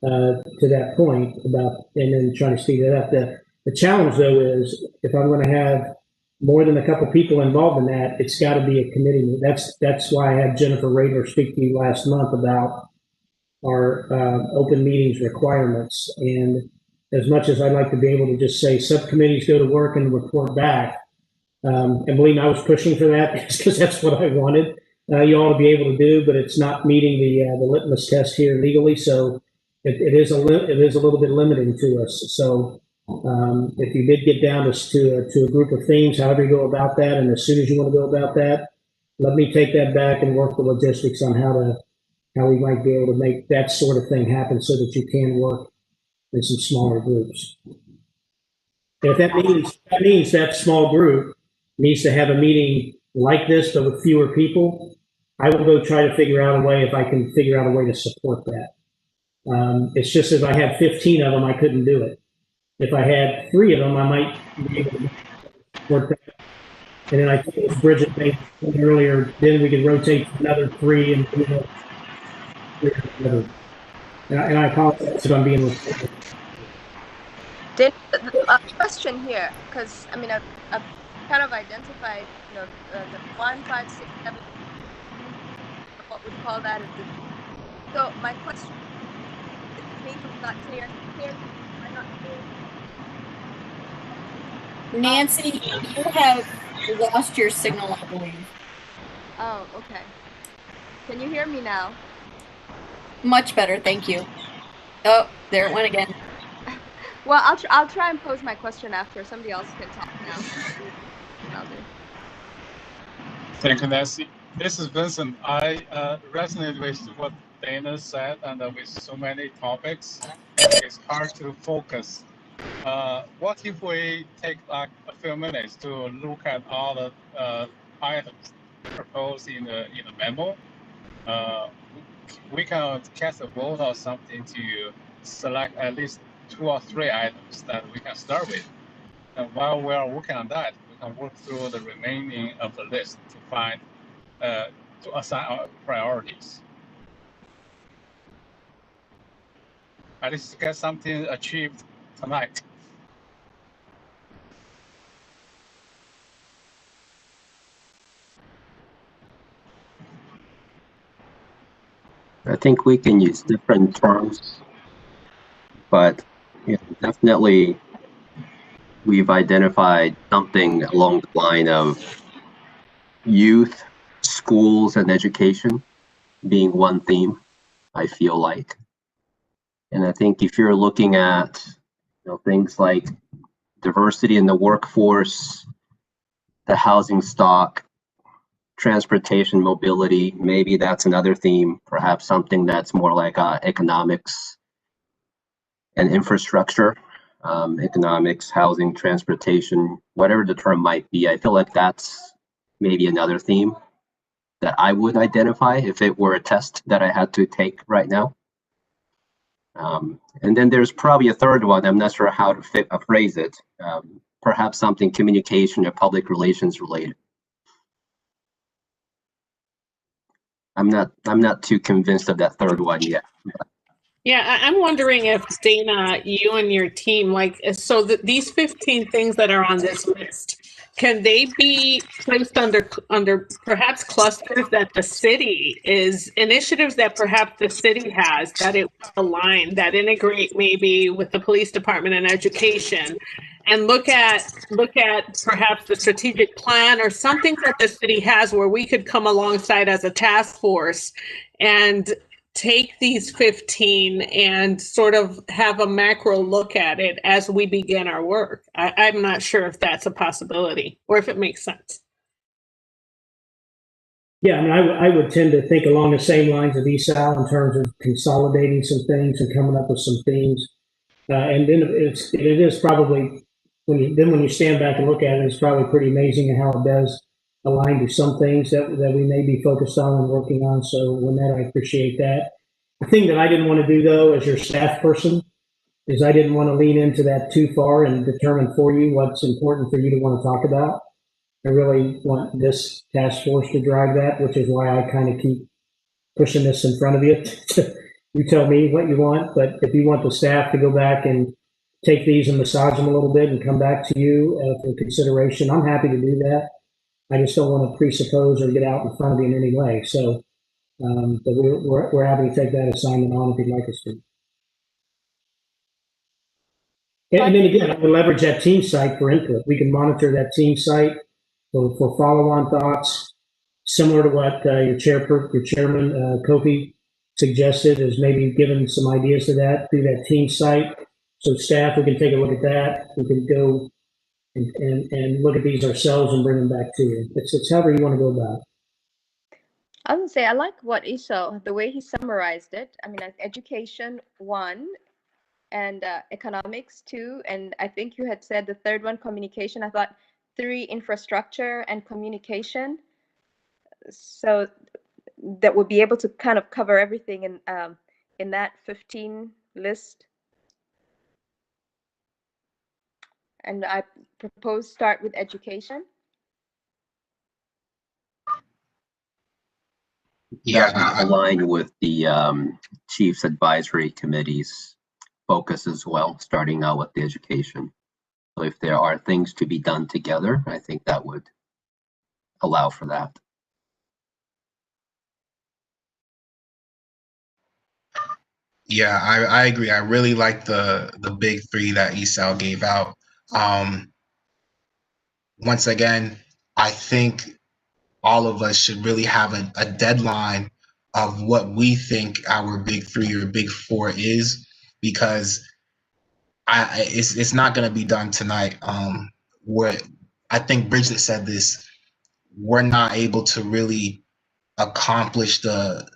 to that point and then trying to speed it up. The challenge though is if I'm going to have more than a couple people involved in that, it's got to be a committee. That's why I had Jennifer Rader speak to you last month about our open meetings requirements. And as much as I'd like to be able to just say subcommittees go to work and report back, and believe me, I was pushing for that because that's what I wanted you all to be able to do, but it's not meeting the litmus test here legally, so it is a little bit limiting to us. So if you did get down to a group of themes, however you go about that, and as soon as you want to go about that, let me take that back and work the logistics on how we might be able to make that sort of thing happen so that you can work in some smaller groups. And if that means that small group needs to have a meeting like this, but with fewer people, I will go try to figure out a way, if I can figure out a way to support that. It's just if I had 15 of them, I couldn't do it. If I had 3 of them, I might be able to support that. And then I think as Bridget made earlier, then we could rotate another 3 and do it. And I apologize if I'm being reported. A question here, because I mean I've kind of identified the 1, 5, 6, 7. What would call that? So my question is not clear. I'm not clear. Nancy, you have lost your signal, I believe. Oh, okay. Can you hear me now? Much better, thank you. Oh, there it went again. Well, I'll try and pose my question after. Somebody else can talk now. Thank you, Nancy. This is Vincent. I resonate with what Dana said, and with so many topics, it's hard to focus. What if we take like a few minutes to look at all the items proposed in the memo? We can cast a vote or something to select at least 2 or 3 items that we can start with. And while we are working on that, we can work through the remaining of the list to find, to assign our priorities. At least to get something achieved tonight. I think we can use different terms, but definitely we've identified something along the line of youth, schools, and education being one theme, I feel like. And I think if you're looking at things like diversity in the workforce, the housing stock, transportation, mobility, maybe that's another theme, perhaps something that's more like economics and infrastructure. economics, housing, transportation, whatever the term might be. I feel like that's maybe another theme that I would identify if it were a test that I had to take right now. And then there's probably a third one. I'm not sure how to phrase it. Perhaps something communication or public relations related. I'm not too convinced of that third one yet. Yeah, I'm wondering if Dana, you and your team, like, so these 15 things that are on this list, can they be placed under perhaps clusters that the city is, initiatives that perhaps the city has that it align, that integrate maybe with the police department and education, and look at perhaps the strategic plan or something that the city has where we could come alongside as a task force and take these 15 and sort of have a macro look at it as we begin our work. I'm not sure if that's a possibility or if it makes sense. Yeah, I mean, I would tend to think along the same lines of ESAL in terms of consolidating some things and coming up with some themes. And then it is probably, when you stand back and look at it, it's probably pretty amazing how it does align to some things that we may be focused on and working on. So when that, I appreciate that. The thing that I didn't want to do though, as your staff person, is I didn't want to lean into that too far and determine for you what's important for you to want to talk about. I really want this task force to drive that, which is why I kind of keep pushing this in front of you. You tell me what you want, but if you want the staff to go back and take these and massage them a little bit and come back to you for consideration, I'm happy to do that. I just don't want to presuppose or get out in front of you in any way. So but we're happy to take that assignment on if you'd like us to. And then again, we leverage that team site for input. We can monitor that team site for follow-on thoughts, similar to what your chairman, Kofi, suggested, is maybe giving some ideas to that through that team site. So staff, we can take a look at that. We can go and look at these ourselves and bring them back to you. It's however you want to go about it. I would say I like what Isha, the way he summarized it. I mean, like education, 1, and economics, 2, and I think you had said the third one, communication. I thought 3, infrastructure and communication. So that would be able to kind of cover everything in that 15 list. And I propose start with education. Yeah, that would align with the Chiefs Advisory Committee's focus as well, starting out with the education. So if there are things to be done together, I think that would allow for that. Yeah, I agree. I really like the big 3 that ESAL gave out. Once again, I think all of us should really have a deadline of what we think our big 3 or big 4 is, because it's not going to be done tonight. I think Bridget said this, we're not able to really accomplish the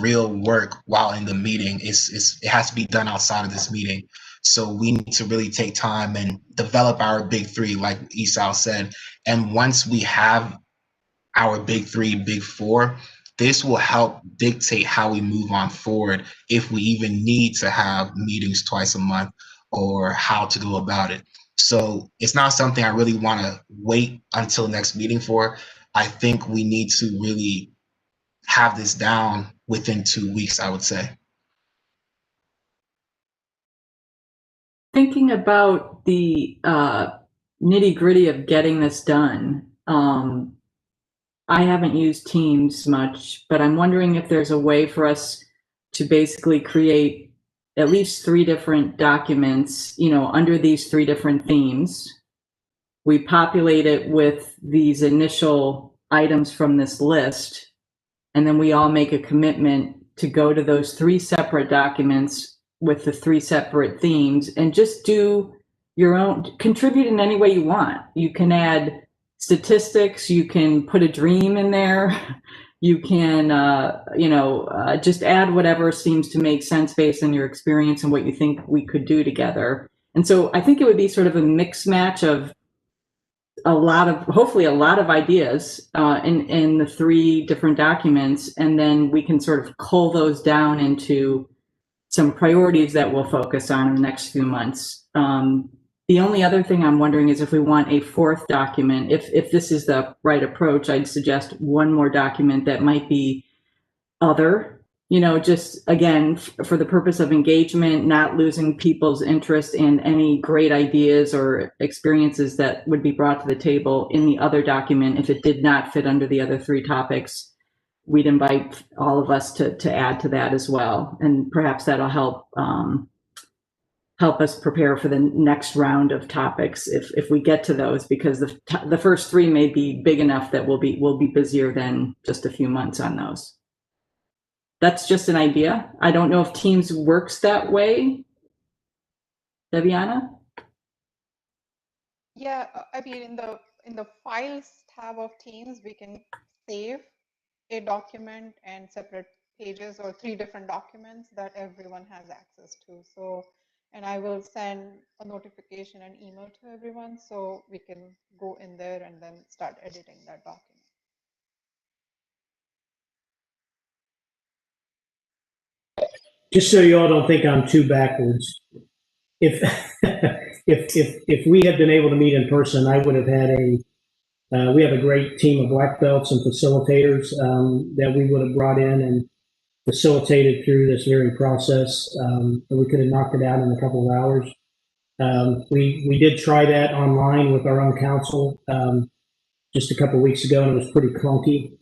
real work while in the meeting. It has to be done outside of this meeting. So we need to really take time and develop our big 3, like Esau said. And once we have our big 3, big 4, this will help dictate how we move on forward, if we even need to have meetings twice a month or how to go about it. So it's not something I really want to wait until next meeting for. I think we need to really have this down within 2 weeks, I would say. Thinking about the nitty gritty of getting this done, I haven't used Teams much, but I'm wondering if there's a way for us to basically create at least 3 different documents, under these 3 different themes. We populate it with these initial items from this list, and then we all make a commitment to go to those 3 separate documents with the 3 separate themes and just do your own, contribute in any way you want. You can add statistics, you can put a dream in there, you can, just add whatever seems to make sense based on your experience and what you think we could do together. And so I think it would be sort of a mix match of hopefully a lot of ideas in the 3 different documents, and then we can sort of cull those down into some priorities that we'll focus on in the next few months. The only other thing I'm wondering is if we want a 4th document. If this is the right approach, I'd suggest one more document that might be other, just again, for the purpose of engagement, not losing people's interest in any great ideas or experiences that would be brought to the table in the other document. If it did not fit under the other 3 topics, we'd invite all of us to add to that as well. And perhaps that'll help us prepare for the next round of topics if we get to those, because the first 3 may be big enough that we'll be busier than just a few months on those. That's just an idea. I don't know if Teams works that way. Deviana? Yeah, I mean, in the Files tab of Teams, we can save a document and separate pages or 3 different documents that everyone has access to. So, and I will send a notification and email to everyone so we can go in there and then start editing that document. Just so you all don't think I'm too backwards, if if we had been able to meet in person, I would have had we have a great team of black belts and facilitators that we would have brought in and facilitated through this very process. And we could have knocked it out in a couple of hours. We did try that online with our own council just a couple of weeks ago, and it was pretty clunky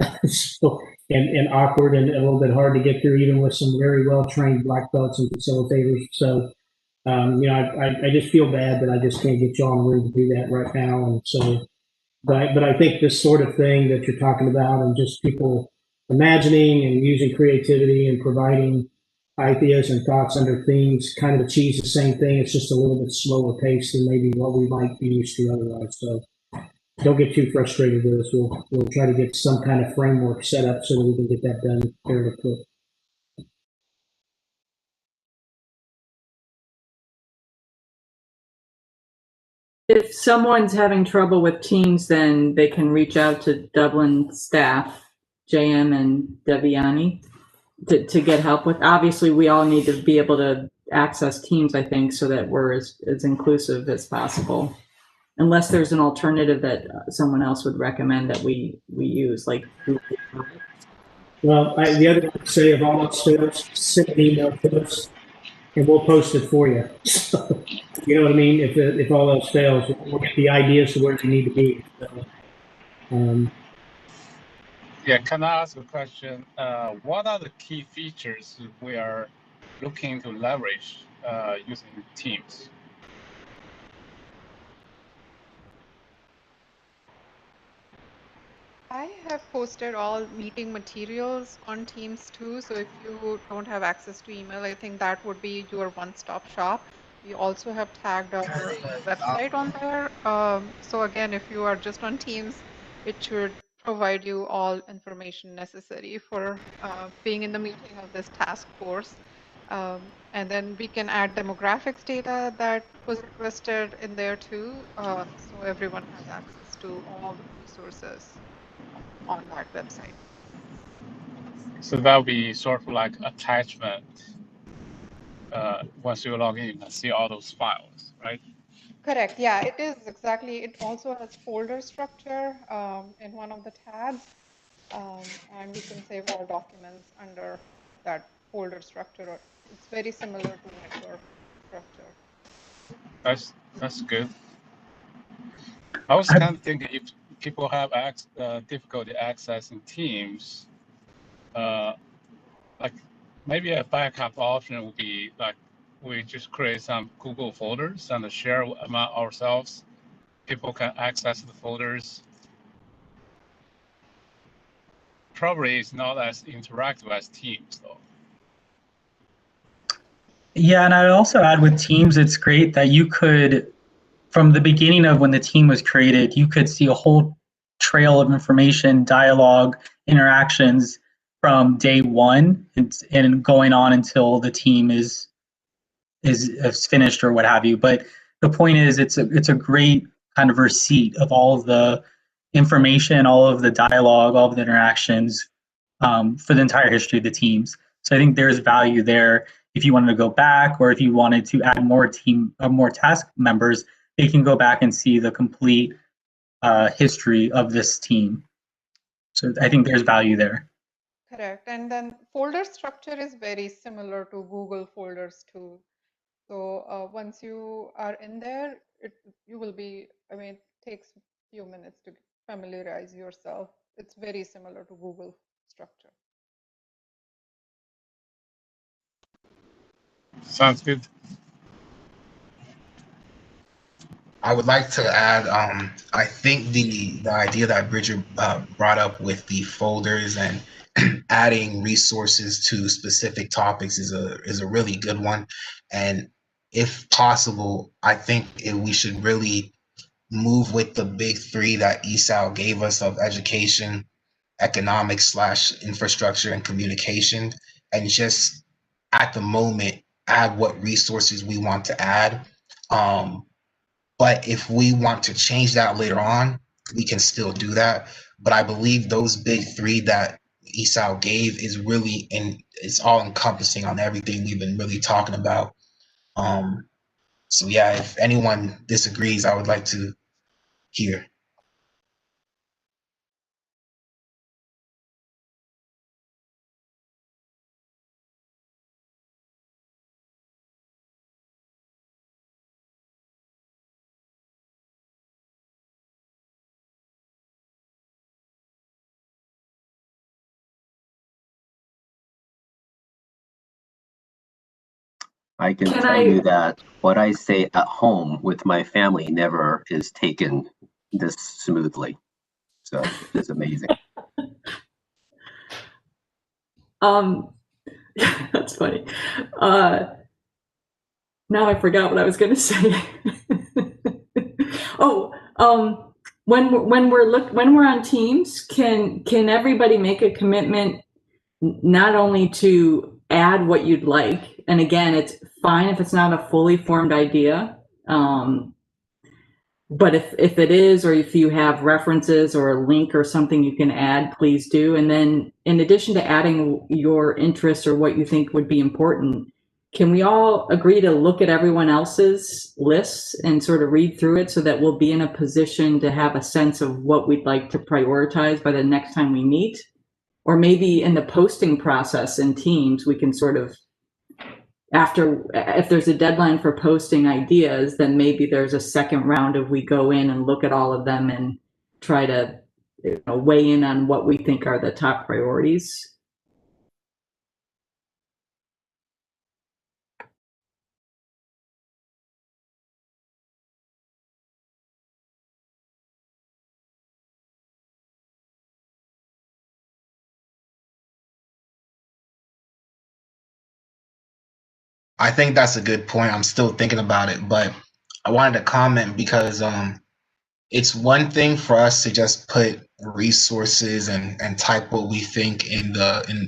and awkward and a little bit hard to get through, even with some very well-trained black belts and facilitators. So, I just feel bad that I just can't get you all in the room to do that right now. And so, but I think this sort of thing that you're talking about, and just people imagining and using creativity and providing ideas and thoughts under themes, kind of achieves the same thing. It's just a little bit slower pace than maybe what we might be used to otherwise. So don't get too frustrated with us. We'll try to get some kind of framework set up so that we can get that done fairly quick. If someone's having trouble with Teams, then they can reach out to Dublin staff, JM and Deviani, to get help with. Obviously, we all need to be able to access Teams, I think, so that we're as inclusive as possible. Unless there's an alternative that someone else would recommend that we use, like Google. Well, the other thing to say, of all else fails, send an email to us and we'll post it for you. So, you know what I mean? If all else fails, we'll get the ideas to where they need to be. So, yeah, can I ask a question? What are the key features we are looking to leverage using Teams? I have posted all meeting materials on Teams too, so if you don't have access to email, I think that would be your one-stop shop. We also have tagged our website on there. So again, if you are just on Teams, it should provide you all information necessary for being in the meeting of this task force. And then we can add demographics data that was requested in there too, so everyone has access to all the resources on that website. So that'll be sort of like attachment. Once you log in, you can see all those files, right? Correct. Yeah, it is exactly. It also has folder structure in one of the tabs, and we can save all documents under that folder structure. It's very similar to network structure. That's good. I was kind of thinking if people have difficulty accessing Teams, like maybe a backup option would be like we just create some Google folders and share among ourselves. People can access the folders. Probably it's not as interactive as Teams though. Yeah, and I'd also add with Teams, it's great that you could, from the beginning of when the team was created, you could see a whole trail of information, dialogue, interactions from day one and going on until the team is finished or what have you. But the point is, it's a great kind of receipt of all of the information, all of the dialogue, all of the interactions for the entire history of the teams. So I think there's value there. If you wanted to go back, or if you wanted to add more task members, they can go back and see the complete history of this team. So I think there's value there. Correct. And then folder structure is very similar to Google folders too. So once you are in there, you will be, I mean, it takes a few minutes to familiarize yourself. It's very similar to Google structure. Sounds good. I would like to add, I think the idea that Bridget brought up with the folders and adding resources to specific topics is a really good one. And if possible, I think we should really move with the big three that ESAL gave us of education, economics / infrastructure, and communication, and just at the moment add what resources we want to add. But if we want to change that later on, we can still do that. But I believe those big three that ESAL gave is really, and it's all encompassing on everything we've been really talking about. So yeah, if anyone disagrees, I would like to hear. I can tell you that what I say at home with my family never is taken this smoothly. So it's amazing. That's funny. Now I forgot what I was going to say. When we're on Teams, can everybody make a commitment not only to add what you'd like, and again, it's fine if it's not a fully formed idea, but if it is, or if you have references or a link or something you can add, please do. And then in addition to adding your interests or what you think would be important, can we all agree to look at everyone else's lists and sort of read through it so that we'll be in a position to have a sense of what we'd like to prioritize by the next time we meet? Or maybe in the posting process in Teams, we can sort of, if there's a deadline for posting ideas, then maybe there's a second round of we go in and look at all of them and try to weigh in on what we think are the top priorities. I think that's a good point. I'm still thinking about it, but I wanted to comment because it's one thing for us to just put resources and type what we think in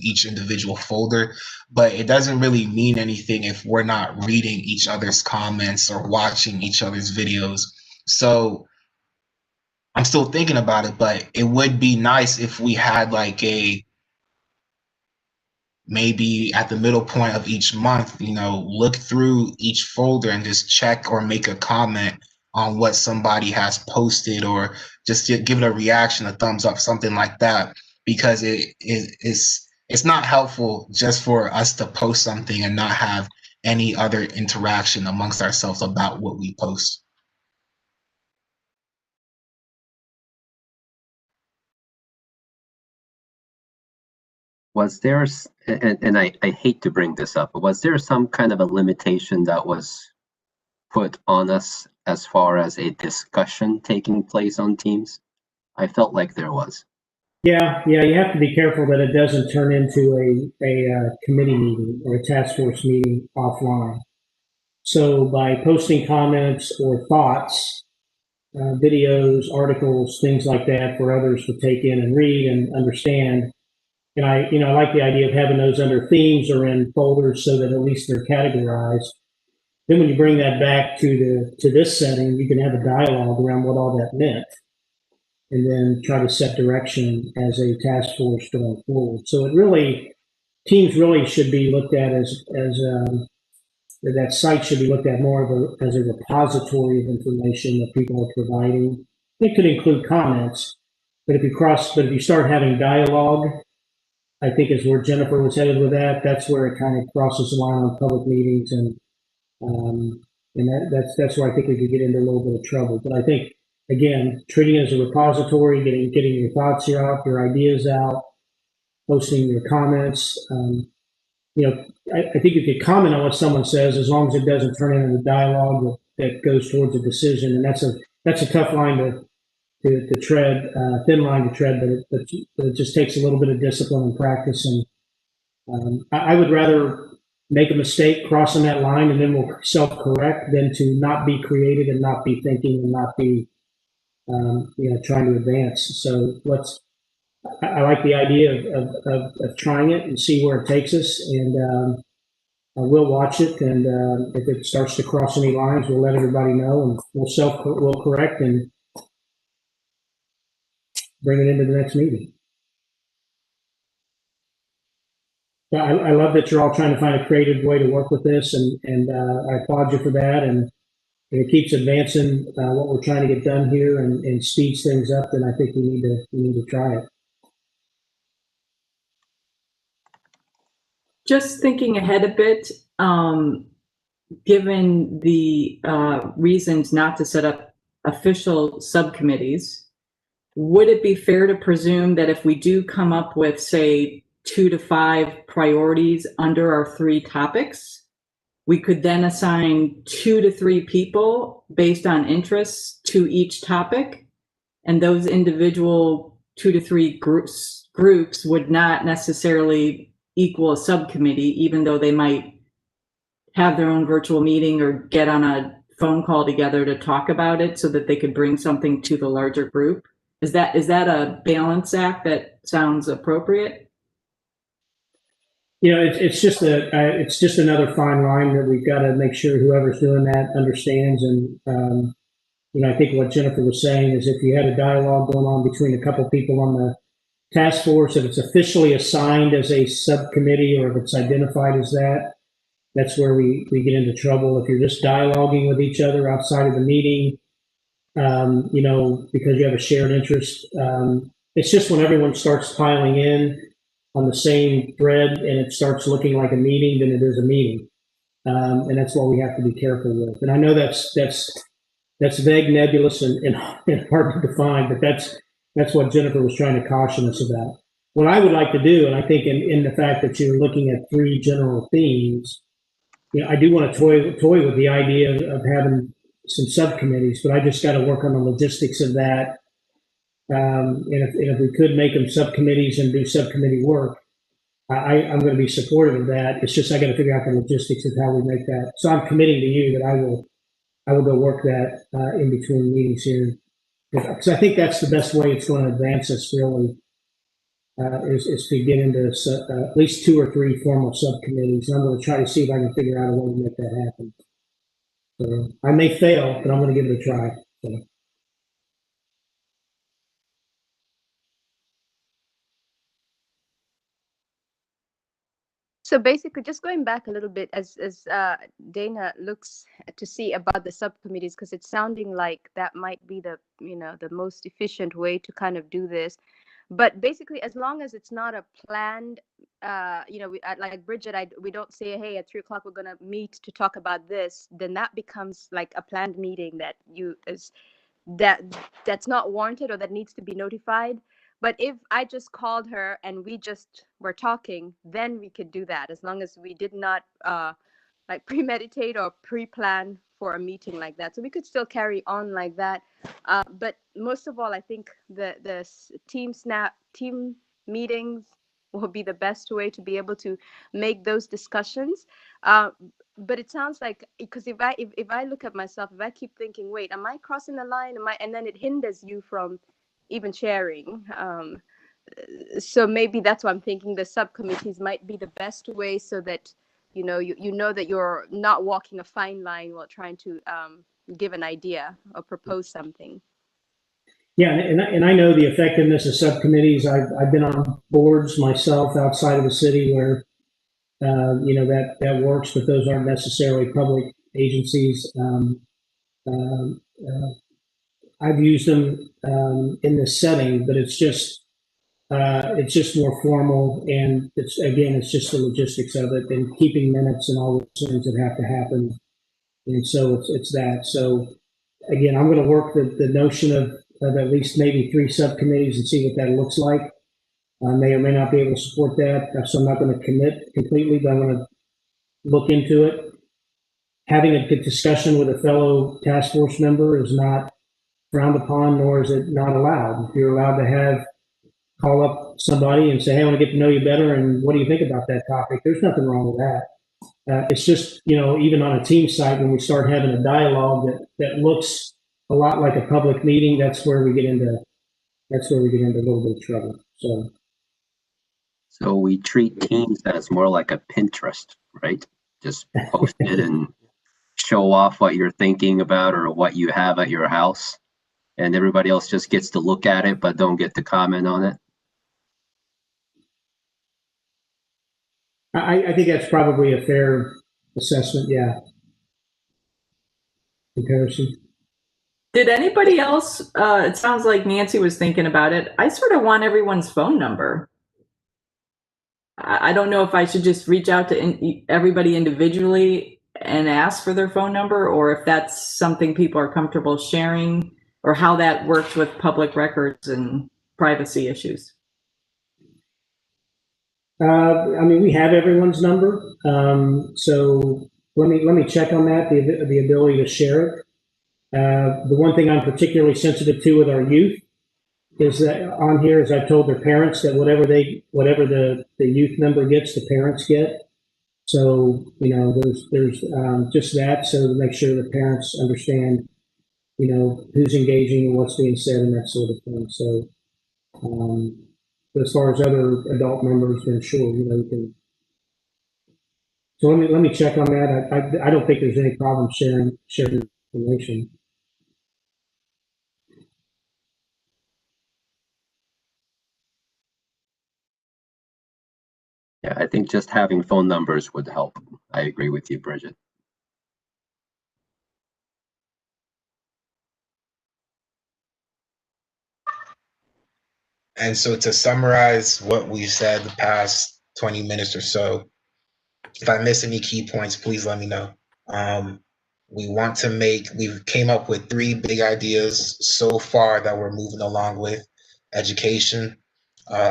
each individual folder, but it doesn't really mean anything if we're not reading each other's comments or watching each other's videos. So I'm still thinking about it, but it would be nice if we had like maybe at the middle point of each month, look through each folder and just check or make a comment on what somebody has posted, or just to give it a reaction, a thumbs up, something like that, because it's not helpful just for us to post something and not have any other interaction amongst ourselves about what we post. Was there, and I hate to bring this up, but was there some kind of a limitation that was put on us as far as a discussion taking place on Teams? I felt like there was. Yeah, you have to be careful that it doesn't turn into a committee meeting or a task force meeting offline. So by posting comments or thoughts, videos, articles, things like that for others to take in and read and understand. And I like the idea of having those under themes or in folders so that at least they're categorized. Then when you bring that back to this setting, you can have a dialogue around what all that meant, and then try to set direction as a task force going forward. So teams really should be looked at as that site should be looked at more as a repository of information that people are providing. It could include comments, but if you start having dialogue, I think is where Jennifer was headed with that. That's where it kind of crosses the line on public meetings, and that's where I think we could get into a little bit of trouble. But I think, again, treating it as a repository, getting your thoughts out, your ideas out, posting your comments. I think you could comment on what someone says as long as it doesn't turn into a dialogue that goes towards a decision. And that's a tough line to tread, thin line to tread, but it just takes a little bit of discipline and practice. And I would rather make a mistake crossing that line and then we'll self-correct than to not be creative and not be thinking and not be trying to advance. So I like the idea of trying it and see where it takes us, and we'll watch it. And if it starts to cross any lines, we'll let everybody know, and we'll correct and bring it into the next meeting. But I love that you're all trying to find a creative way to work with this, and I applaud you for that. And if it keeps advancing what we're trying to get done here and speeds things up, then I think we need to try it. Just thinking ahead a bit, given the reasons not to set up official subcommittees, would it be fair to presume that if we do come up with, say, 2 to 5 priorities under our 3 topics, we could then assign 2 to 3 people based on interests to each topic, and those individual 2 to 3 groups would not necessarily equal a subcommittee, even though they might have their own virtual meeting or get on a phone call together to talk about it so that they could bring something to the larger group. Is that a balance act that sounds appropriate? It's just another fine line that we've got to make sure whoever's doing that understands. And I think what Jennifer was saying is if you had a dialogue going on between a couple people on the task force, if it's officially assigned as a subcommittee or if it's identified as that's where we get into trouble. If you're just dialoguing with each other outside of the meeting, because you have a shared interest, it's just when everyone starts piling in on the same thread and it starts looking like a meeting, then it is a meeting. And that's what we have to be careful with. And I know that's vague, nebulous, and hard to define, but that's what Jennifer was trying to caution us about. What I would like to do, and I think in the fact that you're looking at 3 general themes, I do want to toy with the idea of having some subcommittees, but I just got to work on the logistics of that. And if we could make them subcommittees and do subcommittee work, I'm going to be supportive of that. It's just I got to figure out the logistics of how we make that. So I'm committing to you that I will go work that in between meetings here, because I think that's the best way it's going to advance us really, is to get into at least 2 or 3 formal subcommittees. And I'm going to try to see if I can figure out a way to make that happen. So I may fail, but I'm going to give it a try. So. So basically, just going back a little bit as Dana looks to see about the subcommittees, because it's sounding like that might be the most efficient way to kind of do this. But basically, as long as it's not a planned, like Bridget, we don't say, hey, at 3:00 we're gonna meet to talk about this. Then that becomes like a planned meeting that's not warranted or that needs to be notified. But if I just called her and we just were talking, then we could do that, as long as we did not premeditate or pre-plan for a meeting like that. So we could still carry on like that. But most of all, I think the team meetings will be the best way to be able to make those discussions. But it sounds like, because if I look at myself, if I keep thinking, wait, am I crossing the line? And then it hinders you from even sharing. So maybe that's why I'm thinking the subcommittees might be the best way, so that you know that you're not walking a fine line while trying to give an idea or propose something. Yeah, and I know the effectiveness of subcommittees. I've been on boards myself outside of the city where that works, but those aren't necessarily public agencies. I've used them in this setting, but it's just more formal, and it's just the logistics of it and keeping minutes and all the things that have to happen, and so it's that. So again, I'm going to work the notion of at least maybe 3 subcommittees and see what that looks like. I may or may not be able to support that, so I'm not going to commit completely, but I'm going to look into it. Having a good discussion with a fellow task force member is not frowned upon, nor is it not allowed. If you're allowed to call up somebody and say, hey, I want to get to know you better, and what do you think about that topic? There's nothing wrong with that. It's just, even on a team site, when we start having a dialogue that looks a lot like a public meeting, that's where we get into a little bit of trouble. So we treat Teams as more like a Pinterest, right? Just post it and show off what you're thinking about or what you have at your house, and everybody else just gets to look at it but don't get to comment on it. I think that's probably a fair assessment, yeah. Comparison. Did anybody else, it sounds like Nancy was thinking about it. I sort of want everyone's phone number. I don't know if I should just reach out to everybody individually and ask for their phone number, or if that's something people are comfortable sharing, or how that works with public records and privacy issues. We have everyone's number, so let me check on that, the ability to share it. The one thing I'm particularly sensitive to with our youth is that on here, as I've told their parents, that whatever the youth member gets, the parents get. So there's just that, so to make sure the parents understand who's engaging and what's being said and that sort of thing. So as far as other adult members, then sure, you can. So let me check on that. I don't think there's any problem sharing information. Yeah, I think just having phone numbers would help. I agree with you, Bridget. And so to summarize what we said the past 20 minutes or so, if I miss any key points, please let me know. We've came up with 3 big ideas so far that we're moving along with: education,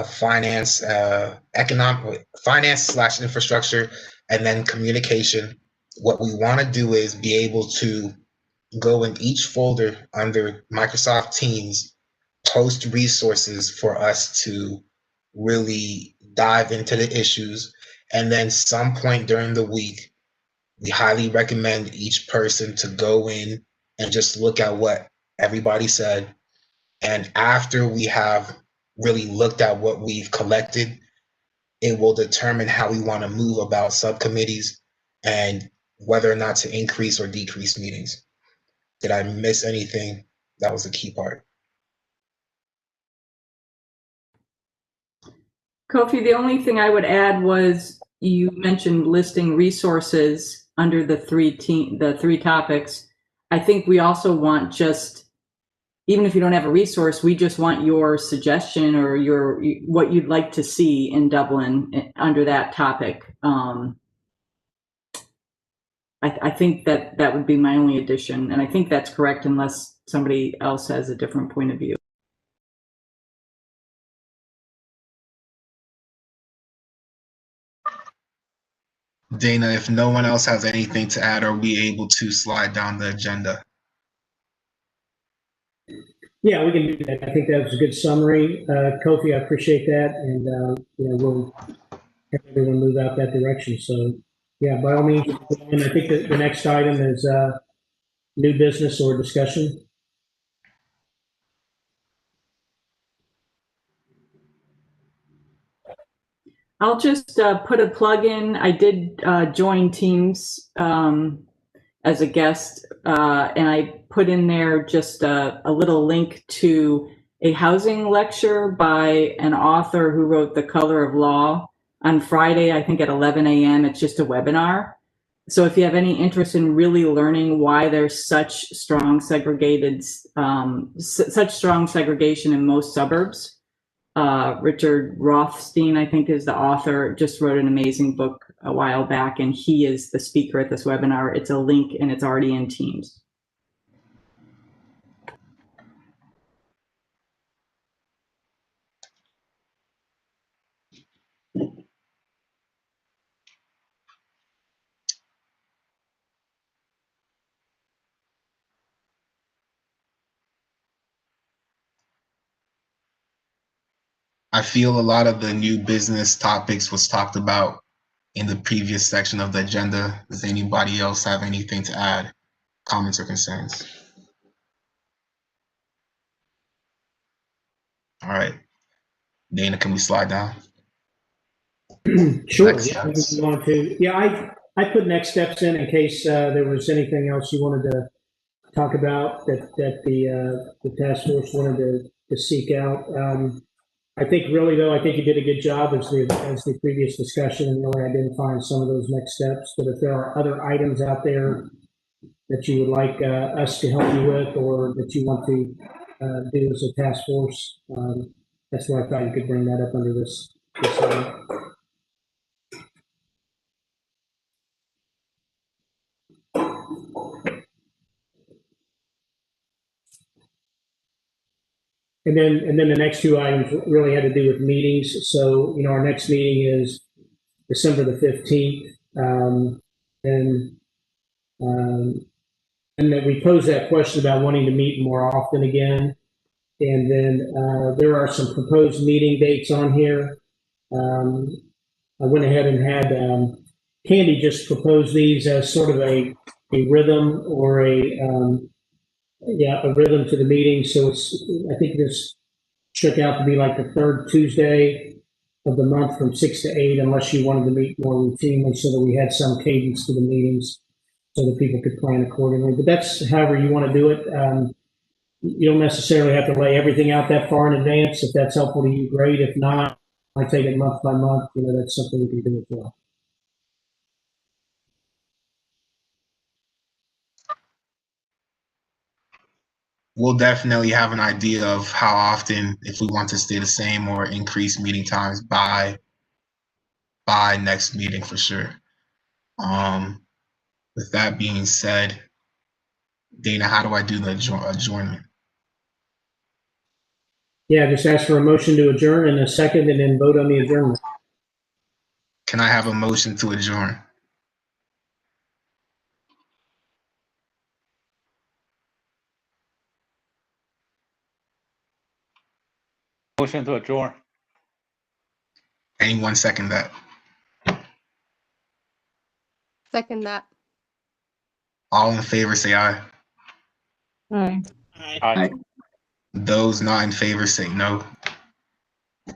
finance, finance/infrastructure, and then communication. What we want to do is be able to go in each folder under Microsoft Teams, post resources for us to really dive into the issues. And then some point during the week, we highly recommend each person to go in and just look at what everybody said. And after we have really looked at what we've collected, it will determine how we want to move about subcommittees and whether or not to increase or decrease meetings. Did I miss anything? That was the key part. Kofi, the only thing I would add was you mentioned listing resources under the 3 topics. I think we also want even if you don't have a resource, we just want your suggestion or what you'd like to see in Dublin under that topic. I think that would be my only addition, and I think that's correct unless somebody else has a different point of view. Dana, if no one else has anything to add, are we able to slide down the agenda? Yeah, we can do that. I think that was a good summary. Kofi, I appreciate that. And we'll have everyone move out that direction. So yeah, by all means. And I think that the next item is new business or discussion. I'll just put a plug in. I did join Teams as a guest, and I put in there just a little link to a housing lecture by an author who wrote The Color of Law on Friday, I think at 11 a.m. It's just a webinar. So if you have any interest in really learning why there's such strong segregation in most suburbs, Richard Rothstein, I think, is the author, just wrote an amazing book a while back, and he is the speaker at this webinar. It's a link and it's already in Teams. I feel a lot of the new business topics was talked about in the previous section of the agenda. Does anybody else have anything to add, comments or concerns? All right, Dana, can we slide down? Sure. Next Yeah, if steps. you want to. Yeah, I put next steps in case there was anything else you wanted to talk about that the task force wanted to seek out. I think really though, I think you did a good job as the previous discussion and really identifying some of those next steps. But if there are other items out there that you would like us to help you with, or that you want to do as a task force, that's why I thought you could bring that up under this item. And then the next two items really had to do with meetings. So, our next meeting is December the 15th. And that we posed that question about wanting to meet more often again. And then there are some proposed meeting dates on here. I went ahead and had Candy just propose these as sort of a rhythm or a rhythm to the meeting. So I think this shook out to be like the third Tuesday of the month from 6 to 8, unless you wanted to meet more routinely, so that we had some cadence to the meetings so that people could plan accordingly. But that's however you want to do it. You don't necessarily have to lay everything out that far in advance. If that's helpful to you, great. If not, I take it month by month. That's something we can do as well. We'll definitely have an idea of how often, if we want to stay the same or increase meeting times by next meeting for sure. With that being said, Dana, how do I do the adjournment? Yeah, just ask for a motion to adjourn in a second and then vote on the adjournment. Can I have a motion to adjourn? Motion to adjourn. Anyone second that? Second that. All in favor say aye. Aye. Aye. Those not in favor say no. All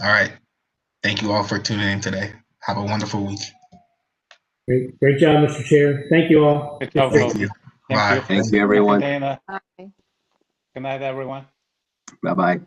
right. Thank you all for tuning in today. Have a wonderful week. Great job, Mr. Chair. Thank you all. Good job, Thank you. Bye. Thank you, everyone. Dana. Aye. Good night, everyone. Bye-bye.